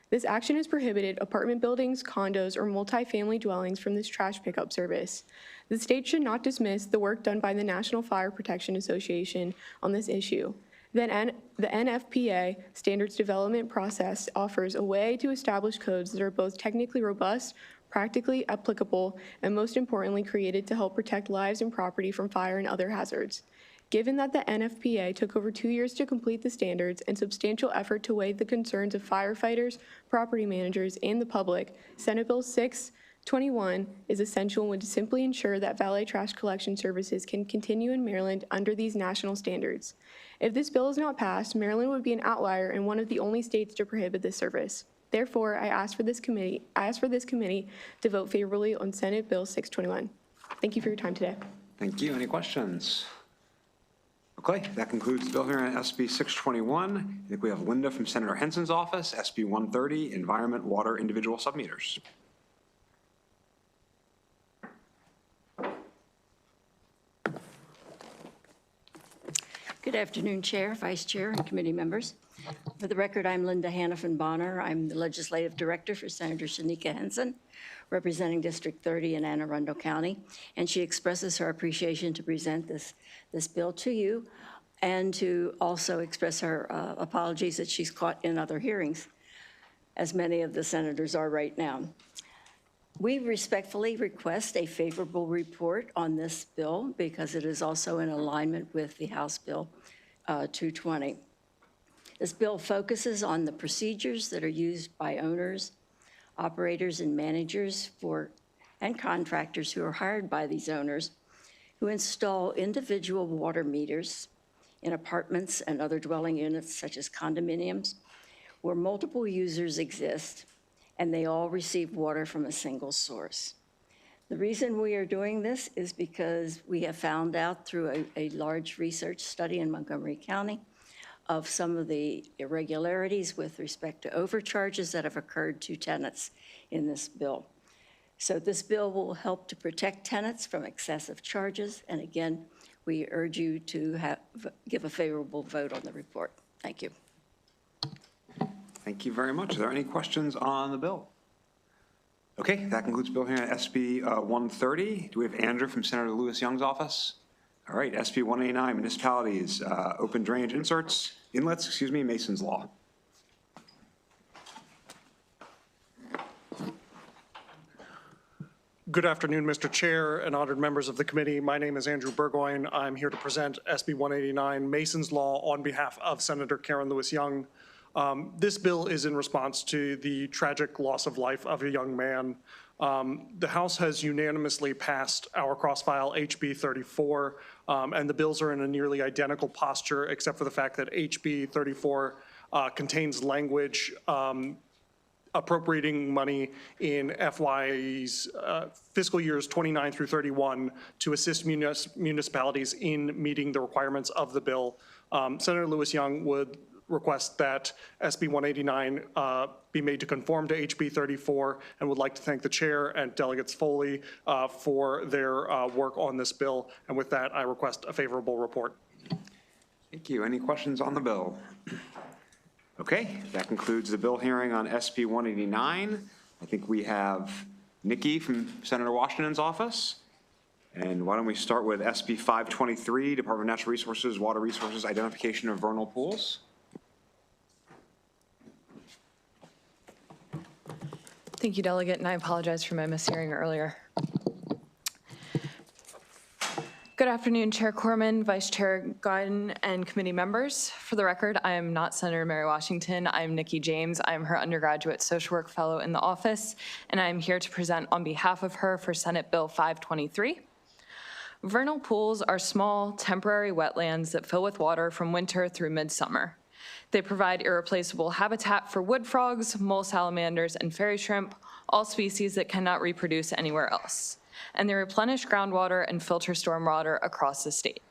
C: This action has prohibited apartment buildings, condos, or multifamily dwellings from this trash pickup service. The state should not dismiss the work done by the National Fire Protection Association on this issue. Then the NFPA standards development process offers a way to establish codes that are both technically robust, practically applicable, and most importantly, created to help protect lives and property from fire and other hazards. Given that the NFPA took over 2 years to complete the standards and substantial effort to weigh the concerns of firefighters, property managers, and the public, Senate Bill 621 is essential and would simply ensure that valet trash collection services can continue in Maryland under these national standards. If this bill is not passed, Maryland would be an outlier and one of the only states to prohibit this service. Therefore, I ask for this committee to vote favorably on Senate Bill 621. Thank you for your time today.
A: Thank you. Any questions? Okay, that concludes the bill hearing on SB 621. I think we have Linda from Senator Henson's office, SB 130, Environment, Water, Individual Submeters.
E: Good afternoon, Chair, Vice Chair, and committee members. For the record, I'm Linda Hannafin-Bonner. I'm the Legislative Director for Senator Shanika Henson, representing District 30 in Anne Arundel County, and she expresses her appreciation to present this bill to you and to also express her apologies that she's caught in other hearings, as many of the senators are right now. We respectfully request a favorable report on this bill because it is also in alignment with the House Bill 220. This bill focuses on the procedures that are used by owners, operators, and managers and contractors who are hired by these owners who install individual water meters in apartments and other dwelling units such as condominiums where multiple users exist and they all receive water from a single source. The reason we are doing this is because we have found out through a large research study in Montgomery County of some of the irregularities with respect to overcharges that have occurred to tenants in this bill. So this bill will help to protect tenants from excessive charges. And again, we urge you to give a favorable vote on the report. Thank you.
A: Thank you very much. Are there any questions on the bill? Okay, that concludes bill hearing on SB 130. Do we have Andrew from Senator Lewis Young's office? All right, SB 189, municipalities, open drainage inlets, Mason's Law.
F: Good afternoon, Mr. Chair and honored members of the committee. My name is Andrew Burgoyne. I'm here to present SB 189, Mason's Law, on behalf of Senator Karen Lewis Young. This bill is in response to the tragic loss of life of a young man. The House has unanimously passed our cross-file HB 34, and the bills are in a nearly identical posture, except for the fact that HB 34 contains language appropriating money in FY's fiscal years 29 through 31 to assist municipalities in meeting the requirements of the bill. Senator Lewis Young would request that SB 189 be made to conform to HB 34 and would like to thank the chair and Delegates Foley for their work on this bill. And with that, I request a favorable report.
A: Thank you. Any questions on the bill? Okay, that concludes the bill hearing on SB 189. I think we have Nikki from Senator Washington's office. And why don't we start with SB 523, Department of Natural Resources, Water Resources, Identification of Vernal Pools.
W: Thank you, Delegate, and I apologize for my mishearing earlier. Good afternoon, Chair Corman, Vice Chair Guyton, and committee members. For the record, I am not Senator Mary Washington. I am Nikki James. I am her undergraduate social work fellow in the office, and I am here to present on behalf of her for Senate Bill 523. Vernal pools are small, temporary wetlands that fill with water from winter through midsummer. They provide irreplaceable habitat for wood frogs, mole salamanders, and fairy shrimp, all species that cannot reproduce anywhere else. And they replenish groundwater and filter stormwater across the state.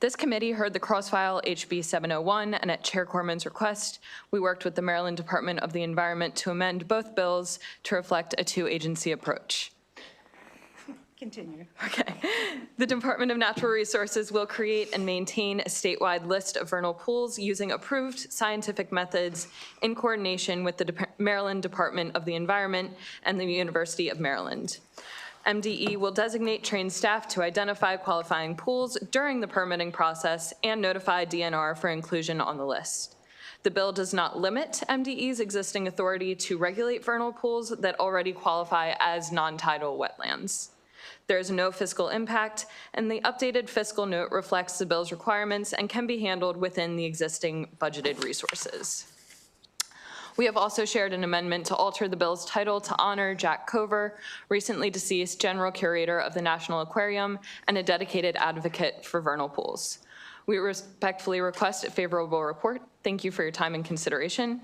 W: This committee heard the cross-file HB 701, and at Chair Corman's request, we worked with the Maryland Department of the Environment to amend both bills to reflect a two-agency approach.
D: Continue.
W: Okay. The Department of Natural Resources will create and maintain a statewide list of vernal pools using approved scientific methods in coordination with the Maryland Department of the Environment and the University of Maryland. MDE will designate trained staff to identify qualifying pools during the permitting process and notify DNR for inclusion on the list. The bill does not limit MDE's existing authority to regulate vernal pools that already qualify as non-tidal wetlands. There is no fiscal impact, and the updated fiscal note reflects the bill's requirements and can be handled within the existing budgeted resources. We have also shared an amendment to alter the bill's title to honor Jack Cover, recently deceased General Curator of the National Aquarium and a dedicated advocate for vernal pools. We respectfully request a favorable report. Thank you for your time and consideration.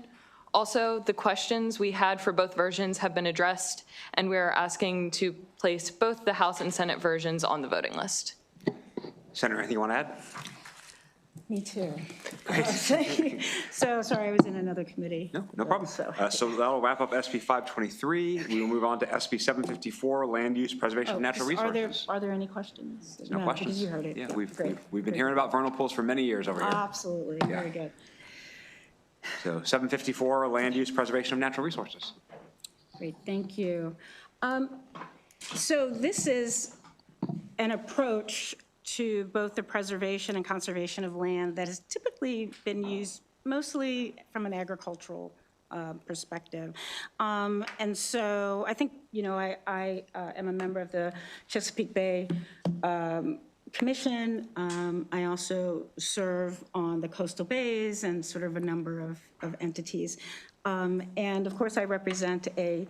W: Also, the questions we had for both versions have been addressed, and we are asking to place both the House and Senate versions on the voting list.
A: Senator, anything you want to add?
G: Me too. So sorry, I was in another committee.
A: No problem. So that'll wrap up SB 523. We will move on to SB 754, Land Use Preservation of Natural Resources.
G: Are there any questions?
A: There's no questions.
G: Because you heard it.
A: Yeah, we've been hearing about vernal pools for many years over here.
G: Absolutely,
A: Yeah.
G: very good.
A: So 754, Land Use Preservation of Natural Resources.
G: Great, thank you. So this is an approach to both the preservation and conservation of land that has typically been used mostly from an agricultural perspective. And so I think, you know, I am a member of the Chesapeake Bay Commission. I also serve on the coastal bays and sort of a number of entities. And of course, I represent an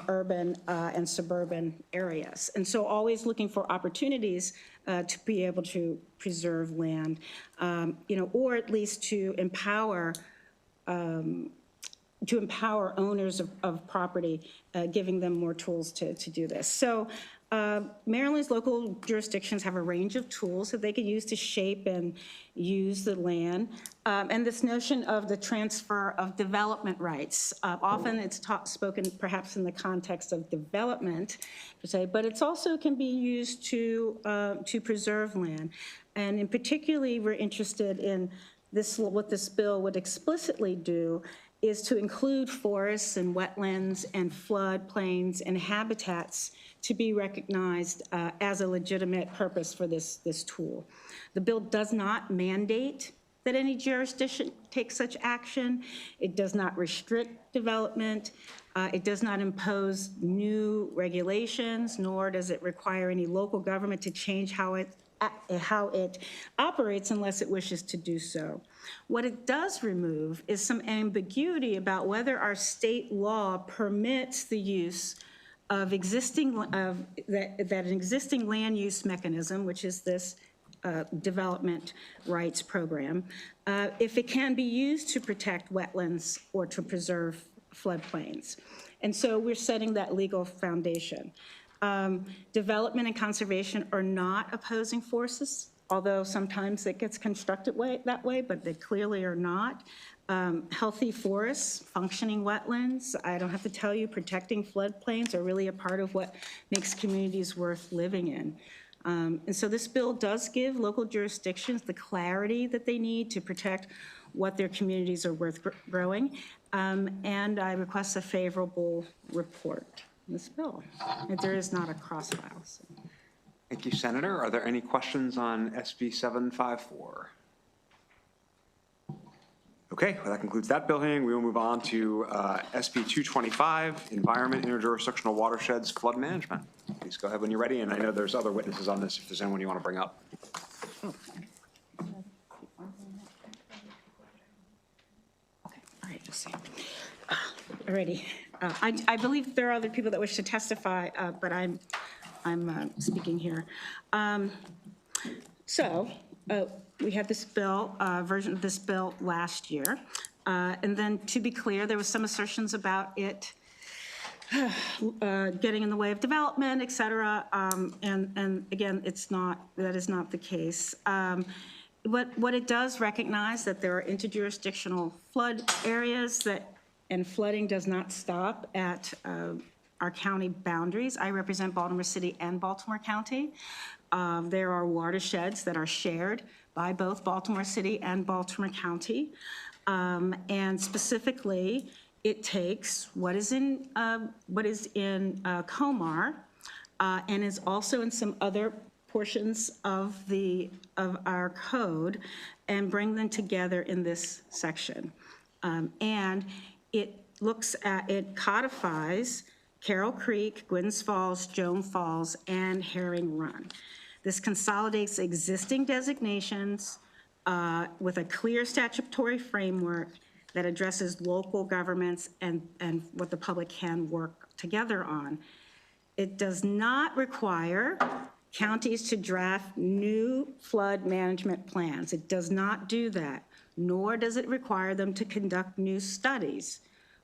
G: urban and suburban areas. And so always looking for opportunities to be able to preserve land, you know, or at least to empower owners of property, giving them more tools to do this. So Maryland's local jurisdictions have a range of tools that they can use to shape and use the land. And this notion of the transfer of development rights, often it's spoken perhaps in the context of development, per se, but it's also can be used to preserve land. And in particularly, we're interested in this, what this bill would explicitly do is to include forests and wetlands and floodplains and habitats to be recognized as a legitimate purpose for this tool. The bill does not mandate that any jurisdiction take such action. It does not restrict development. It does not impose new regulations, nor does it require any local government to change how it operates unless it wishes to do so. What it does remove is some ambiguity about whether our state law permits the use of that an existing land use mechanism, which is this development rights program, if it can be used to protect wetlands or to preserve floodplains. And so we're setting that legal foundation. Development and conservation are not opposing forces, although sometimes it gets constructed that way, but they clearly are not. Healthy forests, functioning wetlands, I don't have to tell you, protecting floodplains are really a part of what makes communities worth living in. And so this bill does give local jurisdictions the clarity that they need to protect what their communities are worth growing. And I request a favorable report on this bill. And there is not a cross-file. So.
A: Thank you, Senator. Are there any questions on SB 754? Okay, well, that concludes that bill hearing. We will move on to SB 225, Environment, Interjurisdictional Watersheds, Flood Management. Please go ahead when you're ready, and I know there's other witnesses on this if there's anyone you want to bring up.
G: Okay, all right, let's see. Alrighty. I believe there are other people that wish to testify, but I'm I'm speaking here. So we had this bill, version of this bill last year. And then, to be clear, there was some assertions about it getting in the way of development, et cetera. And again, that is not the case. What it does recognize that there are interjurisdictional flood areas and flooding does not stop at our county boundaries. I represent Baltimore City and Baltimore County. There are watersheds that are shared by both Baltimore City and Baltimore County. And specifically, it takes what is in Comar and is also in some other portions of our code and bring them together in this section. And it codifies Carroll Creek, Gwynns Falls, Joan Falls, and Herring Run. This consolidates existing designations with a clear statutory framework that addresses local governments and what the public can work together on. It does not require counties to draft new flood management plans. It does not do that, nor does it require them to conduct new studies,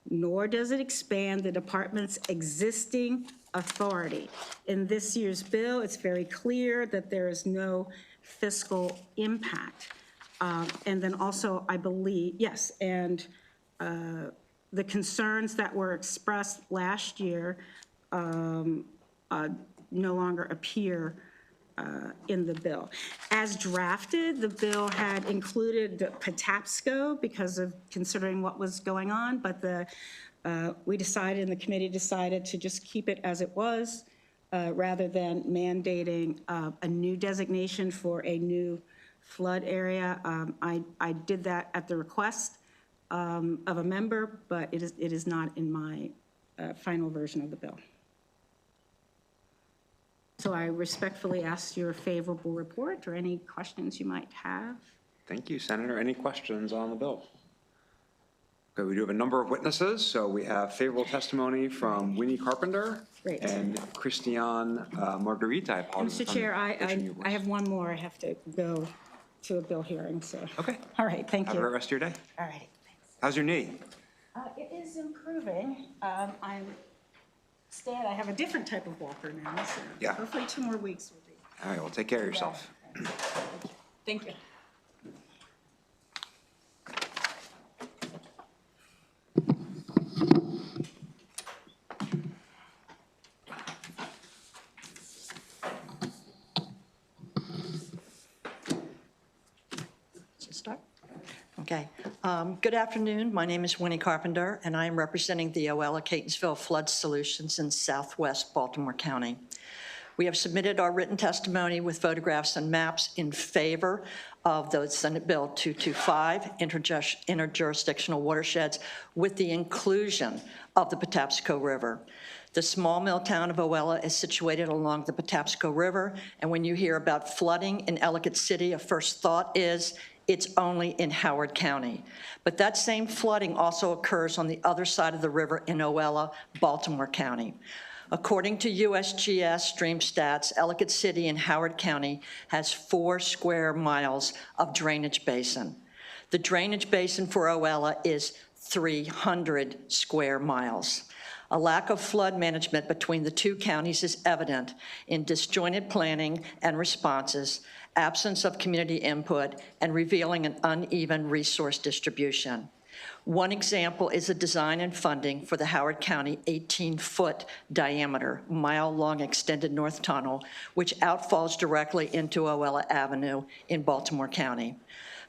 G: nor does it expand the department's existing authority. In this year's bill, it's very clear that there is no fiscal impact. And then also, I believe, yes, and the concerns that were expressed last year no longer appear in the bill. As drafted, the bill had included the Patapsco because of considering what was going on, but we decided, and the committee decided, to just keep it as it was rather than mandating a new designation for a new flood area. I did that at the request of a member, but it is not in my final version of the bill. So I respectfully ask your favorable report or any questions you might have.
A: Thank you, Senator. Any questions on the bill? Okay, we do have a number of witnesses. So we have favorable testimony from Winnie Carpenter
G: Great.
A: and Christiane Margarita. I apologize.
G: Mr. Chair, I have one more. I have to go to a bill hearing, so.
A: Okay.
G: All right, thank you.
A: Have a great rest of your day.
G: All right, thanks.
A: How's your knee?
G: It is improving. Instead, I have a different type of walker now, so
A: Yeah.
G: hopefully 2 more weeks will be.
A: All right, well, take care of yourself.
G: Thank you.
H: Start? Okay. Good afternoon. My name is Winnie Carpenter, and I am representing the Oella-Catonsville Flood Solutions in Southwest Baltimore County. We have submitted our written testimony with photographs and maps in favor of the Senate Bill 225, interjurisdictional watersheds, with the inclusion of the Patapsco River. The small mill town of Oella is situated along the Patapsco River, and when you hear about flooding in Ellicott City, a first thought is it's only in Howard County. But that same flooding also occurs on the other side of the river in Oella, Baltimore County. According to USGS Stream Stats, Ellicott City in Howard County has 4 square miles of drainage basin. The drainage basin for Oella is 300 square miles. A lack of flood management between the 2 counties is evident in disjointed planning and responses, absence of community input, and revealing an uneven resource distribution. One example is the design and funding for the Howard County 18-foot diameter, mile-long extended north tunnel, which outfalls directly into Oella Avenue in Baltimore County.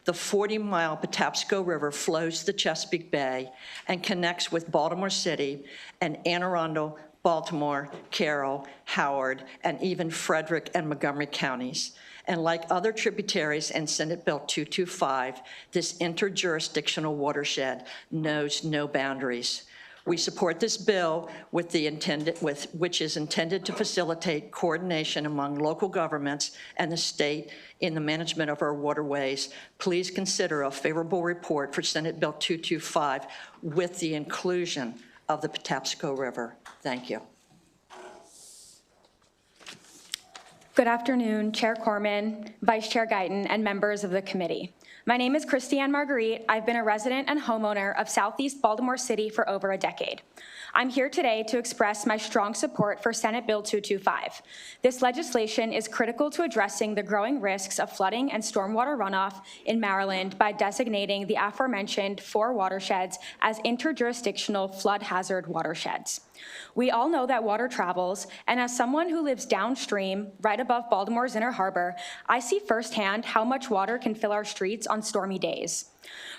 H: The 40-mile Patapsco River flows the Chesapeake Bay and connects with Baltimore City and Anne Arundel, Baltimore, Carroll, Howard, and even Frederick and Montgomery counties. And like other tributaries in Senate Bill 225, this interjurisdictional watershed knows no boundaries. We support this bill which is intended to facilitate coordination among local governments and the state in the management of our waterways. Please consider a favorable report for Senate Bill 225 with the inclusion of the Patapsco River. Thank you.
I: Good afternoon, Chair Corman, Vice Chair Guyton, and members of the committee. My name is Christiane Marguerite. I've been a resident and homeowner of Southeast Baltimore City for over a decade. I'm here today to express my strong support for Senate Bill 225. This legislation is critical to addressing the growing risks of flooding and stormwater runoff in Maryland by designating the aforementioned 4 watersheds as interjurisdictional flood hazard watersheds. We all know that water travels, and as someone who lives downstream, right above Baltimore's Inner Harbor, I see firsthand how much water can fill our streets on stormy days.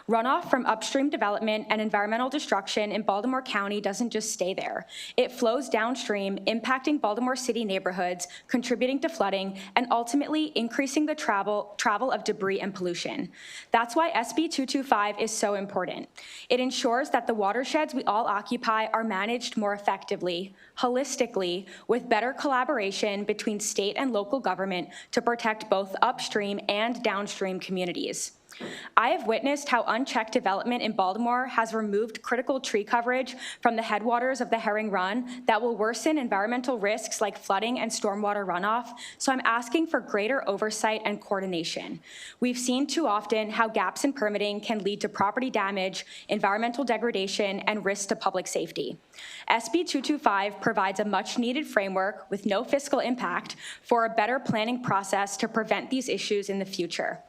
I: Runoff from upstream development and environmental destruction in Baltimore County doesn't just stay there. It flows downstream, impacting Baltimore City neighborhoods, contributing to flooding, and ultimately increasing the travel of debris and pollution. That's why SB 225 is so important. It ensures that the watersheds we all occupy are managed more effectively, holistically, with better collaboration between state and local government to protect both upstream and downstream communities. I have witnessed how unchecked development in Baltimore has removed critical tree coverage from the headwaters of the Herring Run that will worsen environmental risks like flooding and stormwater runoff, so I'm asking for greater oversight and coordination. We've seen too often how gaps in permitting can lead to property damage, environmental degradation, and risk to public safety. SB 225 provides a much-needed framework with no fiscal impact for a better planning process to prevent these issues in the future.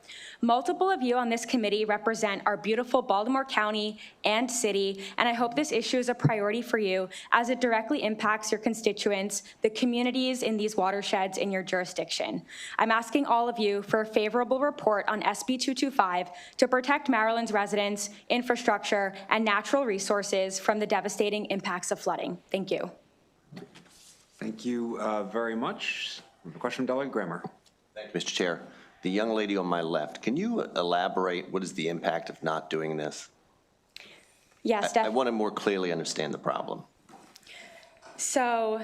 I: Multiple of you on this committee represent our beautiful Baltimore County and city, and I hope this issue is a priority for you as it directly impacts your constituents, the communities in these watersheds in your jurisdiction. I'm asking all of you for a favorable report on SB 225 to protect Maryland's residents, infrastructure, and natural resources from the devastating impacts of flooding. Thank you.
A: Thank you very much. A question from Delegate Grammer.
R: Thank you, Mr. Chair. The young lady on my left, can you elaborate what is the impact of not doing this?
I: Yes,
R: I want to more clearly understand the problem.
I: So,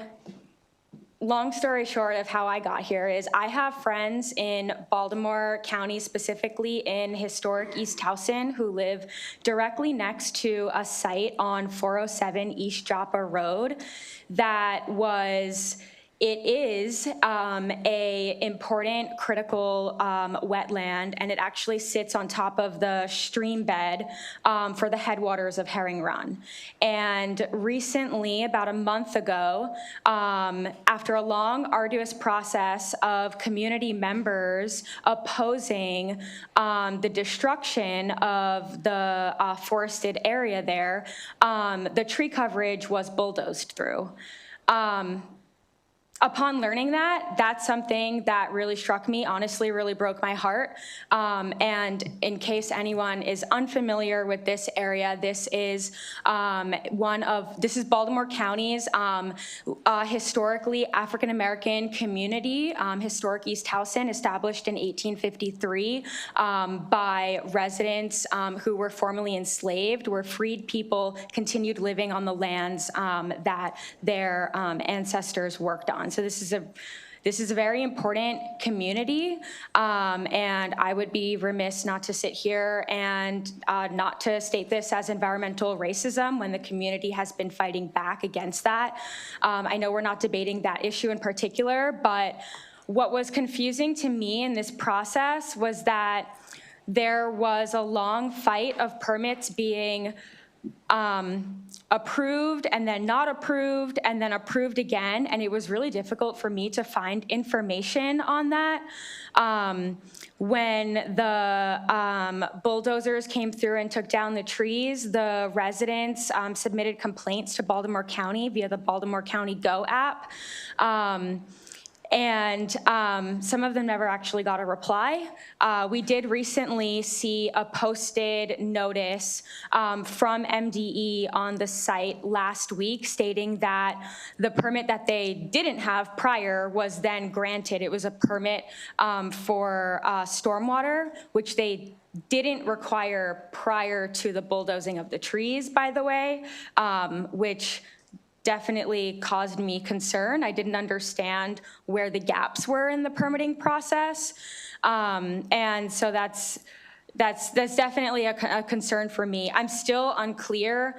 I: long story short of how I got here is I have friends in Baltimore County, specifically in historic East Towson, who live directly next to a site on 407 East Joppa Road that it is a important critical wetland, and it actually sits on top of the stream bed for the headwaters of Herring Run. And recently, about a month ago, after a long, arduous process of community members opposing the destruction of the forested area there, the tree coverage was bulldozed through. Upon learning that, that's something that really struck me, honestly really broke my heart. And in case anyone is unfamiliar with this area, this is Baltimore County's historically African-American community, historic East Towson, established in 1853 by residents who were formerly enslaved, where freed people continued living on the lands that their ancestors worked on. So this is a very important community, and I would be remiss not to sit here and not to state this as environmental racism when the community has been fighting back against that. I know we're not debating that issue in particular, but what was confusing to me in this process was that there was a long fight of permits being approved and then not approved and then approved again, and it was really difficult for me to find information on that. When the bulldozers came through and took down the trees, the residents submitted complaints to Baltimore County via the Baltimore County Go app. And some of them never actually got a reply. We did recently see a posted notice from MDE on the site last week stating that the permit that they didn't have prior was then granted. It was a permit for stormwater, which they didn't require prior to the bulldozing of the trees, by the way, which definitely caused me concern. I didn't understand where the gaps were in the permitting process. And so that's definitely a concern for me. I'm still unclear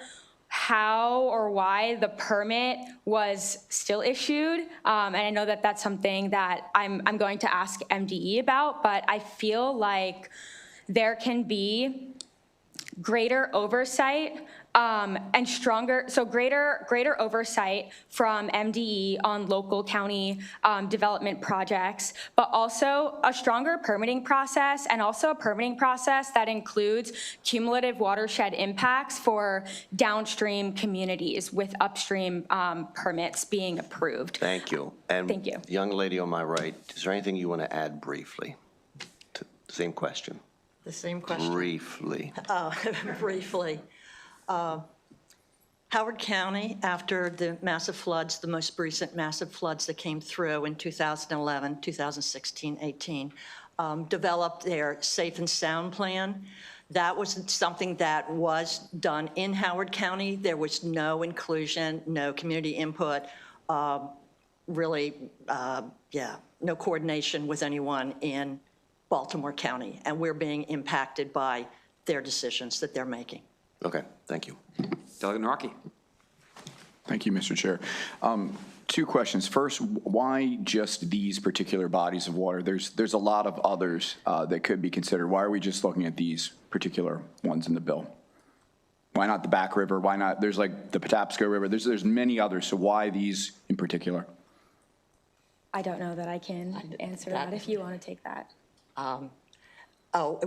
I: how or why the permit was still issued. And I know that that's something that I'm going to ask MDE about, but I feel like there can be greater oversight and greater oversight from MDE on local county development projects, but also a stronger permitting process, and also a permitting process that includes cumulative watershed impacts for downstream communities with upstream permits being approved.
R: Thank you. And
I: Thank you.
R: young lady on my right, is there anything you want to add briefly? Same question.
H: The same question.
R: Briefly.
H: Briefly. Howard County, after the massive floods, the most recent massive floods that came through in 2011, 2016, 18, developed their safe and sound plan. That was something that was done in Howard County. There was no inclusion, no community input, really, no coordination with anyone in Baltimore County, and we're being impacted by their decisions that they're making.
R: Okay, thank you.
A: Delegate Naraki.
J: Thank you, Mr. Chair. Two questions. First, why just these particular bodies of water? There's a lot of others that could be considered. Why are we just looking at these particular ones in the bill? Why not the Back River? Why not, there's like the Patapsco River, there's many others, so why these in particular?
I: I don't know that I can answer that if you want to take that.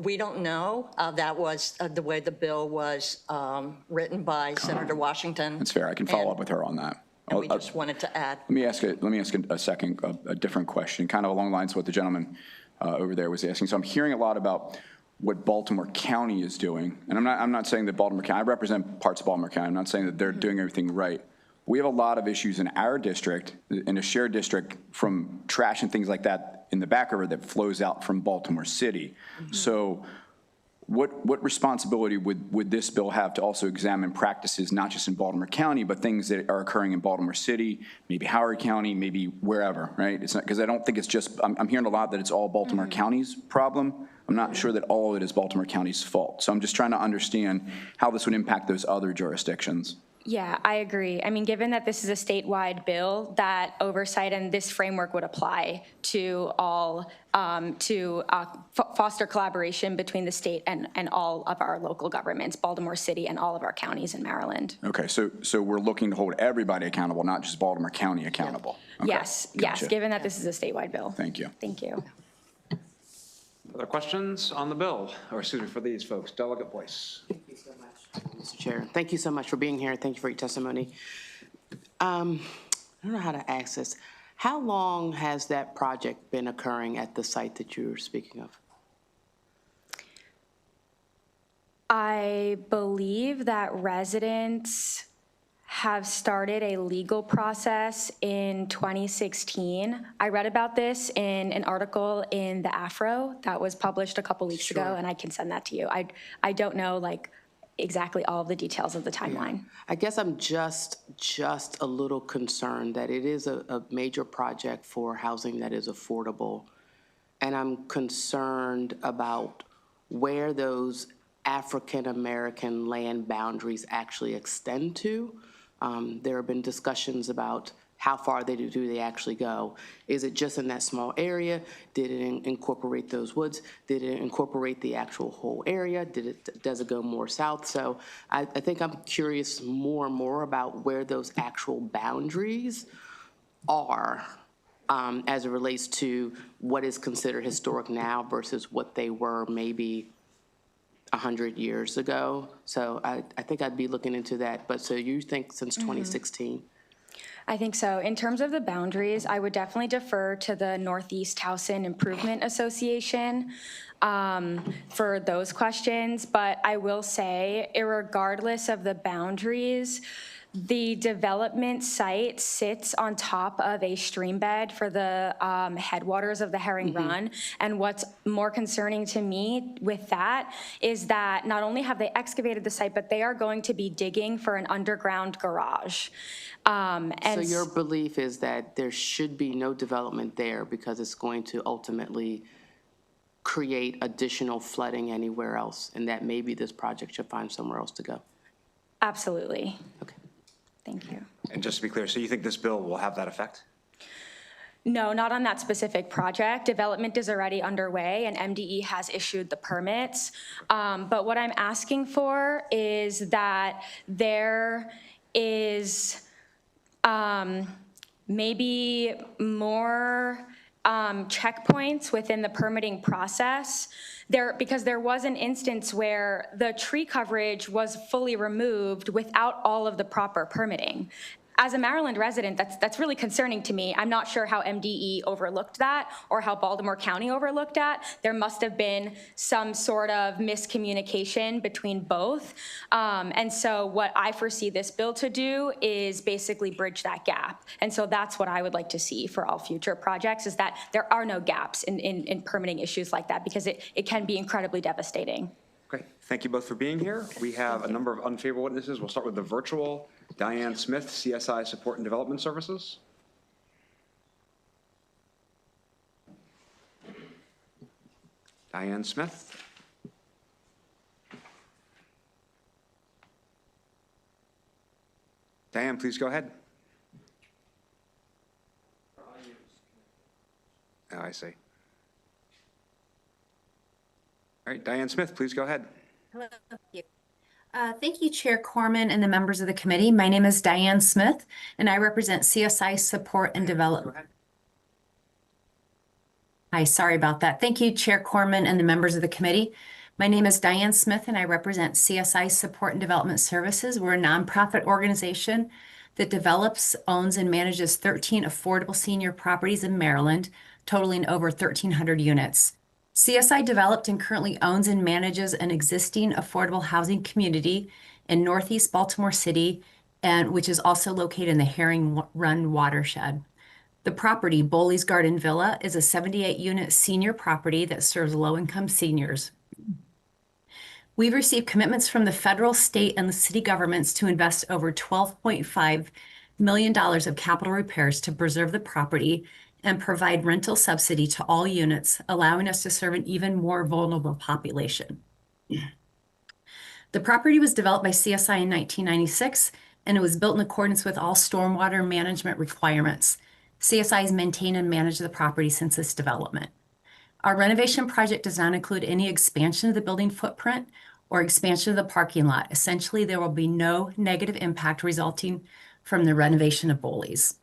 H: We don't know. That was the way the bill was written by Senator Washington.
J: That's fair. I can follow up with her on that.
H: And we just wanted to add.
J: Let me ask a different question, kind of along the lines of what the gentleman over there was asking. So I'm hearing a lot about what Baltimore County is doing, and I'm not saying that Baltimore County, I represent parts of Baltimore County. I'm not saying that they're doing everything right. We have a lot of issues in our district, in a shared district, from trash and things like that in the Back River that flows out from Baltimore City. So what responsibility would this bill have to also examine practices, not just in Baltimore County, but things that are occurring in Baltimore City, maybe Howard County, maybe wherever, right? It's not, because I don't think it's just, I'm hearing a lot that it's all Baltimore County's problem. I'm not sure that all of it is Baltimore County's fault. So I'm just trying to understand how this would impact those other jurisdictions.
I: Yeah, I agree. I mean, given that this is a statewide bill, that oversight and this framework would apply to all, foster collaboration between the state and all of our local governments, Baltimore City and all of our counties in Maryland.
J: Okay, so we're looking to hold everybody accountable, not just Baltimore County accountable. Okay,
I: Yes,
J: gotcha.
I: yes, given that this is a statewide bill.
J: Thank you.
I: Thank you.
A: Other questions on the bill, or excuse me, for these folks? Delegate Boyce.
U: Thank you so much, Mr. Chair. Thank you so much for being here. Thank you for your testimony. I don't know how to ask this. How long has that project been occurring at the site that you were speaking of?
I: I believe that residents have started a legal process in 2016. I read about this in an article in the Afro that was published a couple weeks ago, and I can send that to you. I don't know like exactly all of the details of the timeline.
U: I guess I'm just a little concerned that it is a major project for housing that is affordable. And I'm concerned about where those African-American land boundaries actually extend to. There have been discussions about how far do they actually go. Is it just in that small area? Did it incorporate those woods? Did it incorporate the actual whole area? Does it go more south? So I think I'm curious more and more about where those actual boundaries are as it relates to what is considered historic now versus what they were maybe 100 years ago. So I think I'd be looking into that. But so you think since 2016?
I: I think so. In terms of the boundaries, I would definitely defer to the Northeast Towson Improvement Association for those questions. But I will say, irregardless of the boundaries, the development site sits on top of a stream bed for the headwaters of the Herring Run. And what's more concerning to me with that is that not only have they excavated the site, but they are going to be digging for an underground garage.
U: So your belief is that there should be no development there because it's going to ultimately create additional flooding anywhere else, and that maybe this project should find somewhere else to go?
I: Absolutely. Okay. Thank you.
A: And just to be clear, so you think this bill will have that effect?
I: No, not on that specific project. Development is already underway and MDE has issued the permits. But what I'm asking for is that there is maybe more checkpoints within the permitting process. Because there was an instance where the tree coverage was fully removed without all of the proper permitting. As a Maryland resident, that's really concerning to me. I'm not sure how MDE overlooked that or how Baltimore County overlooked that. There must have been some sort of miscommunication between both. And so what I foresee this bill to do is basically bridge that gap. And so that's what I would like to see for all future projects, is that there are no gaps in permitting issues like that, because it can be incredibly devastating.
A: Great. Thank you both for being here. We have a number of unfavorable witnesses. We'll start with the virtual. Diane Smith, CSI Support and Development Services. Diane Smith. Diane, please go ahead. Oh, I see. All right, Diane Smith, please go ahead.
K: Hello, thank you. Thank you, Chair Corman and the members of the committee. My name is Diane Smith, and I represent CSI Support and Development. Hi, sorry about that. Thank you, Chair Corman and the members of the committee. My name is Diane Smith, and I represent CSI Support and Development Services. We're a nonprofit organization that develops, owns, and manages 13 affordable senior properties in Maryland, totaling over 1,300 units. CSI developed and currently owns and manages an existing affordable housing community in Northeast Baltimore City, which is also located in the Herring Run watershed. The property, Bowley's Garden Villa, is a 78-unit senior property that serves low-income seniors. We've received commitments from the federal, state, and the city governments to invest over $12.5 million of capital repairs to preserve the property and provide rental subsidy to all units, allowing us to serve an even more vulnerable population. The property was developed by CSI in 1996, and it was built in accordance with all stormwater management requirements. CSI has maintained and managed the property since its development. Our renovation project does not include any expansion of the building footprint or expansion of the parking lot. Essentially, there will be no negative impact resulting from the renovation of Bowley's.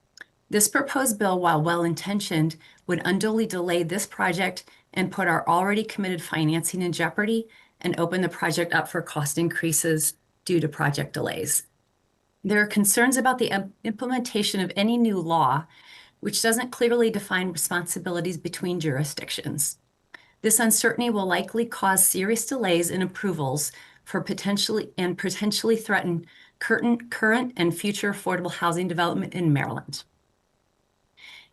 K: This proposed bill, while well-intentioned, would unduly delay this project and put our already committed financing in jeopardy and open the project up for cost increases due to project delays. There are concerns about the implementation of any new law, which doesn't clearly define responsibilities between jurisdictions. This uncertainty will likely cause serious delays in approvals for potentially threaten current and future affordable housing development in Maryland.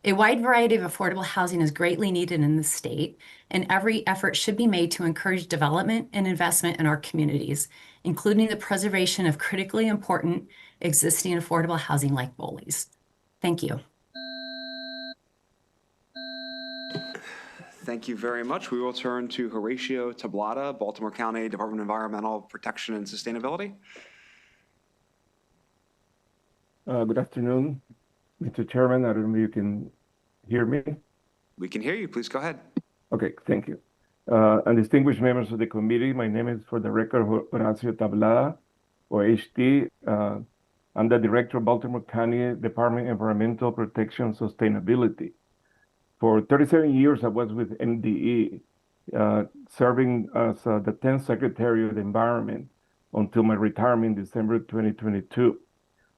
K: A wide variety of affordable housing is greatly needed in the state, and every effort should be made to encourage development and investment in our communities, including the preservation of critically important existing affordable housing like Bowley's. Thank you.
A: Thank you very much. We will turn to Horatio Tablata, Baltimore County Department of Environmental Protection and Sustainability.
L: Good afternoon, Mr. Chairman. I don't know if you can hear me.
A: We can hear you. Please go ahead.
L: Okay, thank you. And distinguished members of the committee, my name is, for the record, Horacio Tablada, or HT. I'm the Director of Baltimore County Department of Environmental Protection and Sustainability. For 37 years, I was with MDE, serving as the 10th Secretary of the Environment until my retirement in December 2022.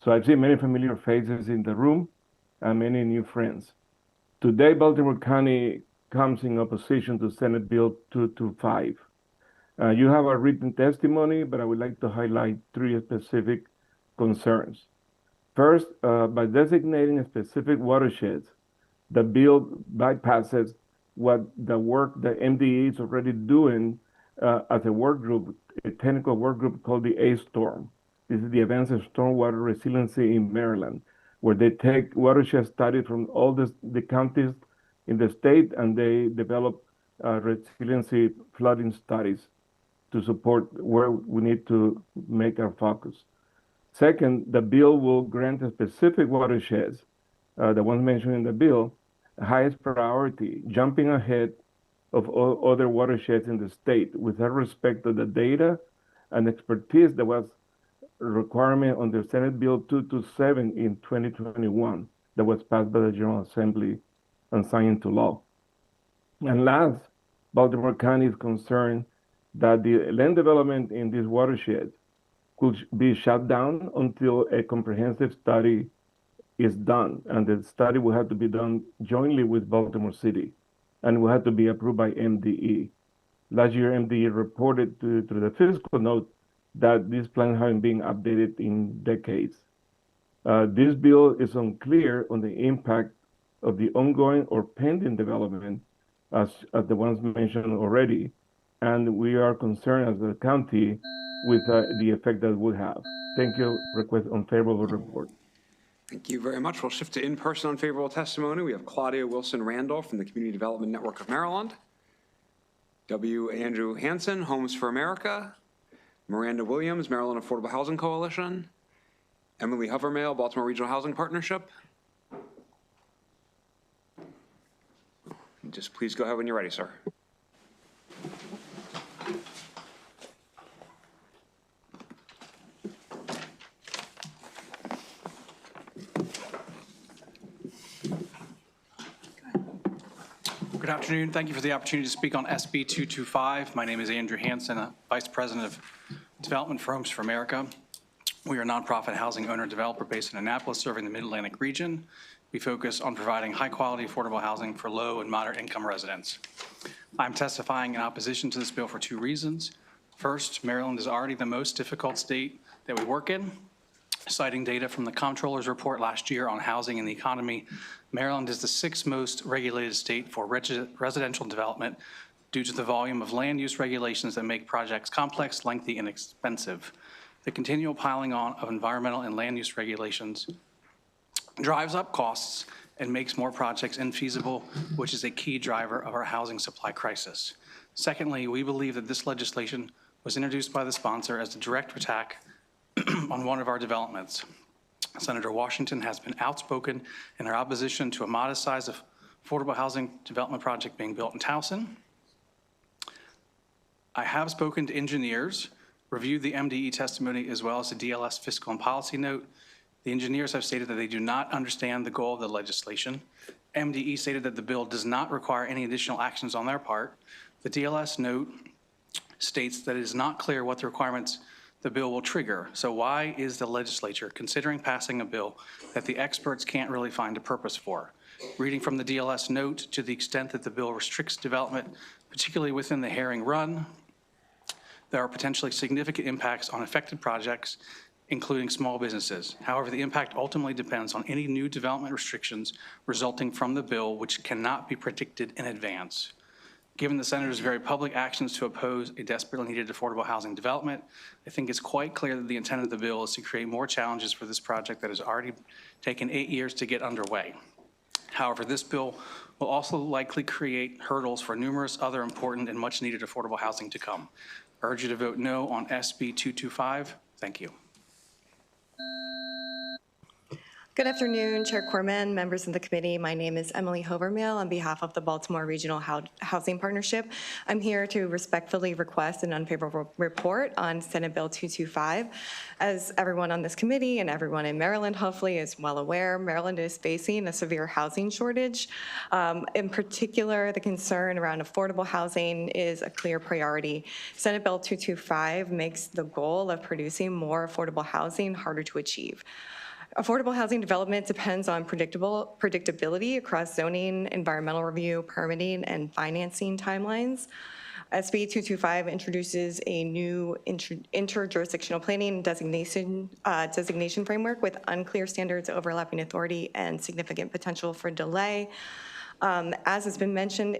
L: So I've seen many familiar faces in the room and many new friends. Today, Baltimore County comes in opposition to Senate Bill 225. You have a written testimony, but I would like to highlight three specific concerns. First, by designating specific watersheds, the bill bypasses what the work that MDE is already doing as a work group, a technical work group called the A-Storm. This is the Advanced Stormwater Resiliency in Maryland, where they take watershed studies from all the counties in the state, and they develop resiliency flooding studies to support where we need to make our focus. Second, the bill will grant a specific watersheds, the ones mentioned in the bill, highest priority, jumping ahead of all other watersheds in the state without respect to the data and expertise that was a requirement under Senate Bill 227 in 2021 that was passed by the General Assembly and signed into law. And last, Baltimore County is concerned that the land development in these watersheds could be shut down until a comprehensive study is done. And the study will have to be done jointly with Baltimore City and will have to be approved by MDE. Last year, MDE reported through the fiscal note that these plans haven't been updated in decades. This bill is unclear on the impact of the ongoing or pending development as the ones mentioned already. And we are concerned as a county with the effect that it would have. Thank you. Request unfavorable report.
A: Thank you very much. We'll shift to in-person unfavorable testimony. We have Claudia Wilson-Randolph from the Community Development Network of Maryland, W. Andrew Hansen, Homes for America, Miranda Williams, Maryland Affordable Housing Coalition, Emily Hovermail, Baltimore Regional Housing Partnership. Just please go ahead when you're ready, sir.
M: Good afternoon. Thank you for the opportunity to speak on SB 225. My name is Andrew Hansen, Vice President of Development for Homes for America. We are a nonprofit housing owner developer based in Annapolis, serving the Mid-Atlantic region. We focus on providing high-quality, affordable housing for low and moderate-income residents. I'm testifying in opposition to this bill for two reasons. First, Maryland is already the most difficult state that we work in. Citing data from the Comptroller's report last year on housing and the economy, Maryland is the sixth most regulated state for residential development due to the volume of land use regulations that make projects complex, lengthy, and expensive. The continual piling on of environmental and land use regulations drives up costs and makes more projects infeasible, which is a key driver of our housing supply crisis. Secondly, we believe that this legislation was introduced by the sponsor as a direct attack on one of our developments. Senator Washington has been outspoken in her opposition to a modest size of affordable housing development project being built in Towson. I have spoken to engineers, reviewed the MDE testimony as well as the DLS fiscal and policy note. The engineers have stated that they do not understand the goal of the legislation. MDE stated that the bill does not require any additional actions on their part. The DLS note states that it is not clear what the requirements the bill will trigger. So why is the legislature considering passing a bill that the experts can't really find a purpose for? Reading from the DLS note, to the extent that the bill restricts development, particularly within the Herring Run, there are potentially significant impacts on affected projects, including small businesses. However, the impact ultimately depends on any new development restrictions resulting from the bill, which cannot be predicted in advance. Given the Senator's very public actions to oppose a desperately needed affordable housing development, I think it's quite clear that the intent of the bill is to create more challenges for this project that has already taken 8 years to get underway. However, this bill will also likely create hurdles for numerous other important and much needed affordable housing to come. I urge you to vote no on SB 225. Thank you.
N: Good afternoon, Chair Corman, members of the committee. My name is Emily Hovermail on behalf of the Baltimore Regional Housing Partnership. I'm here to respectfully request an unfavorable report on Senate Bill 225. As everyone on this committee and everyone in Maryland hopefully is well aware, Maryland is facing a severe housing shortage. In particular, the concern around affordable housing is a clear priority. Senate Bill 225 makes the goal of producing more affordable housing harder to achieve. Affordable housing development depends on predictability across zoning, environmental review, permitting, and financing timelines. SB 225 introduces a new interjurisdictional planning designation framework with unclear standards, overlapping authority, and significant potential for delay. As has been mentioned,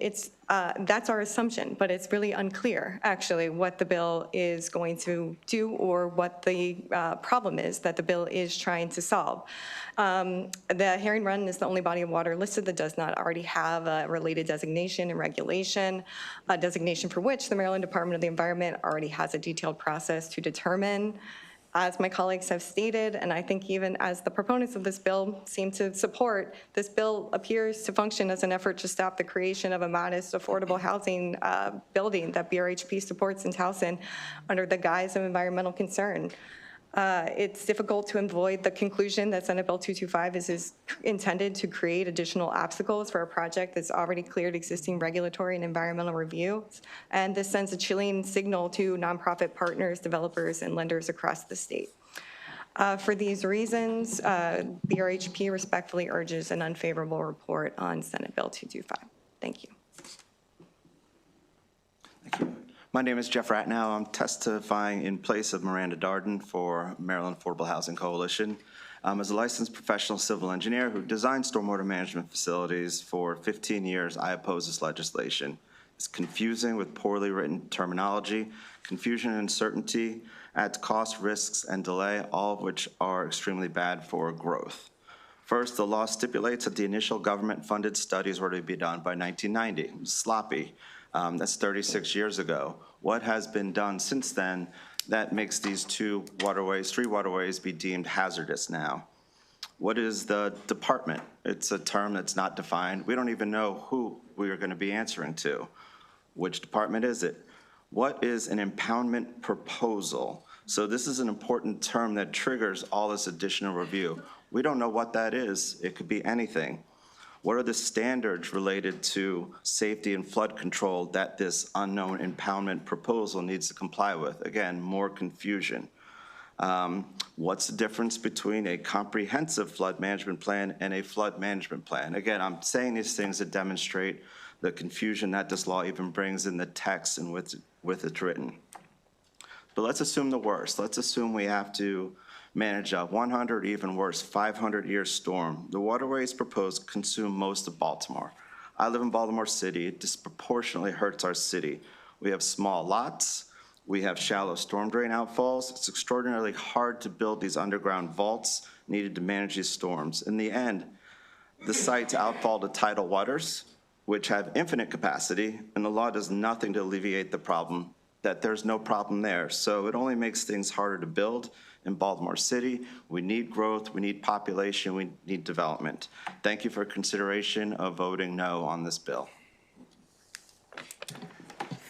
N: that's our assumption, but it's really unclear, actually, what the bill is going to do or what the problem is that the bill is trying to solve. The Herring Run is the only body of water listed that does not already have a related designation and regulation, a designation for which the Maryland Department of the Environment already has a detailed process to determine As my colleagues have stated, and I think even as the proponents of this bill seem to support, this bill appears to function as an effort to stop the creation of a modest affordable housing building that BRHP supports in Towson under the guise of environmental concern. It's difficult to avoid the conclusion that Senate Bill 225 is intended to create additional obstacles for a project that's already cleared existing regulatory and environmental reviews. And this sends a chilling signal to nonprofit partners, developers, and lenders across the state. For these reasons, BRHP respectfully urges an unfavorable report on Senate Bill 225. Thank you.
O: My name is Jeff Ratnow. I'm testifying in place of Miranda Darden for Maryland Affordable Housing Coalition. As a licensed professional civil engineer who designed stormwater management facilities for 15 years, I oppose this legislation. It's confusing with poorly written terminology. Confusion and uncertainty adds cost, risks, and delay, all of which are extremely bad for growth. First, the law stipulates that the initial government-funded studies were to be done by 1990. It was sloppy. That's 36 years ago. What has been done since then that makes these three waterways be deemed hazardous now? What is the department? It's a term that's not defined. We don't even know who we are going to be answering to. Which department is it? What is an impoundment proposal? So this is an important term that triggers all this additional review. We don't know what that is. It could be anything. What are the standards related to safety and flood control that this unknown impoundment proposal needs to comply with? Again, more confusion. What's the difference between a comprehensive flood management plan and a flood management plan? Again, I'm saying these things to demonstrate the confusion that this law even brings in the text and with it written. But let's assume the worst. Let's assume we have to manage a 100, even worse, 500-year storm. The waterways proposed consume most of Baltimore. I live in Baltimore City. It disproportionately hurts our city. We have small lots. We have shallow storm drain outfalls. It's extraordinarily hard to build these underground vaults needed to manage these storms. In the end, the sites outfall to tidal waters, which have infinite capacity, and the law does nothing to alleviate the problem, that there's no problem there. So it only makes things harder to build in Baltimore City. We need growth, we need population, we need development. Thank you for consideration of voting no on this bill.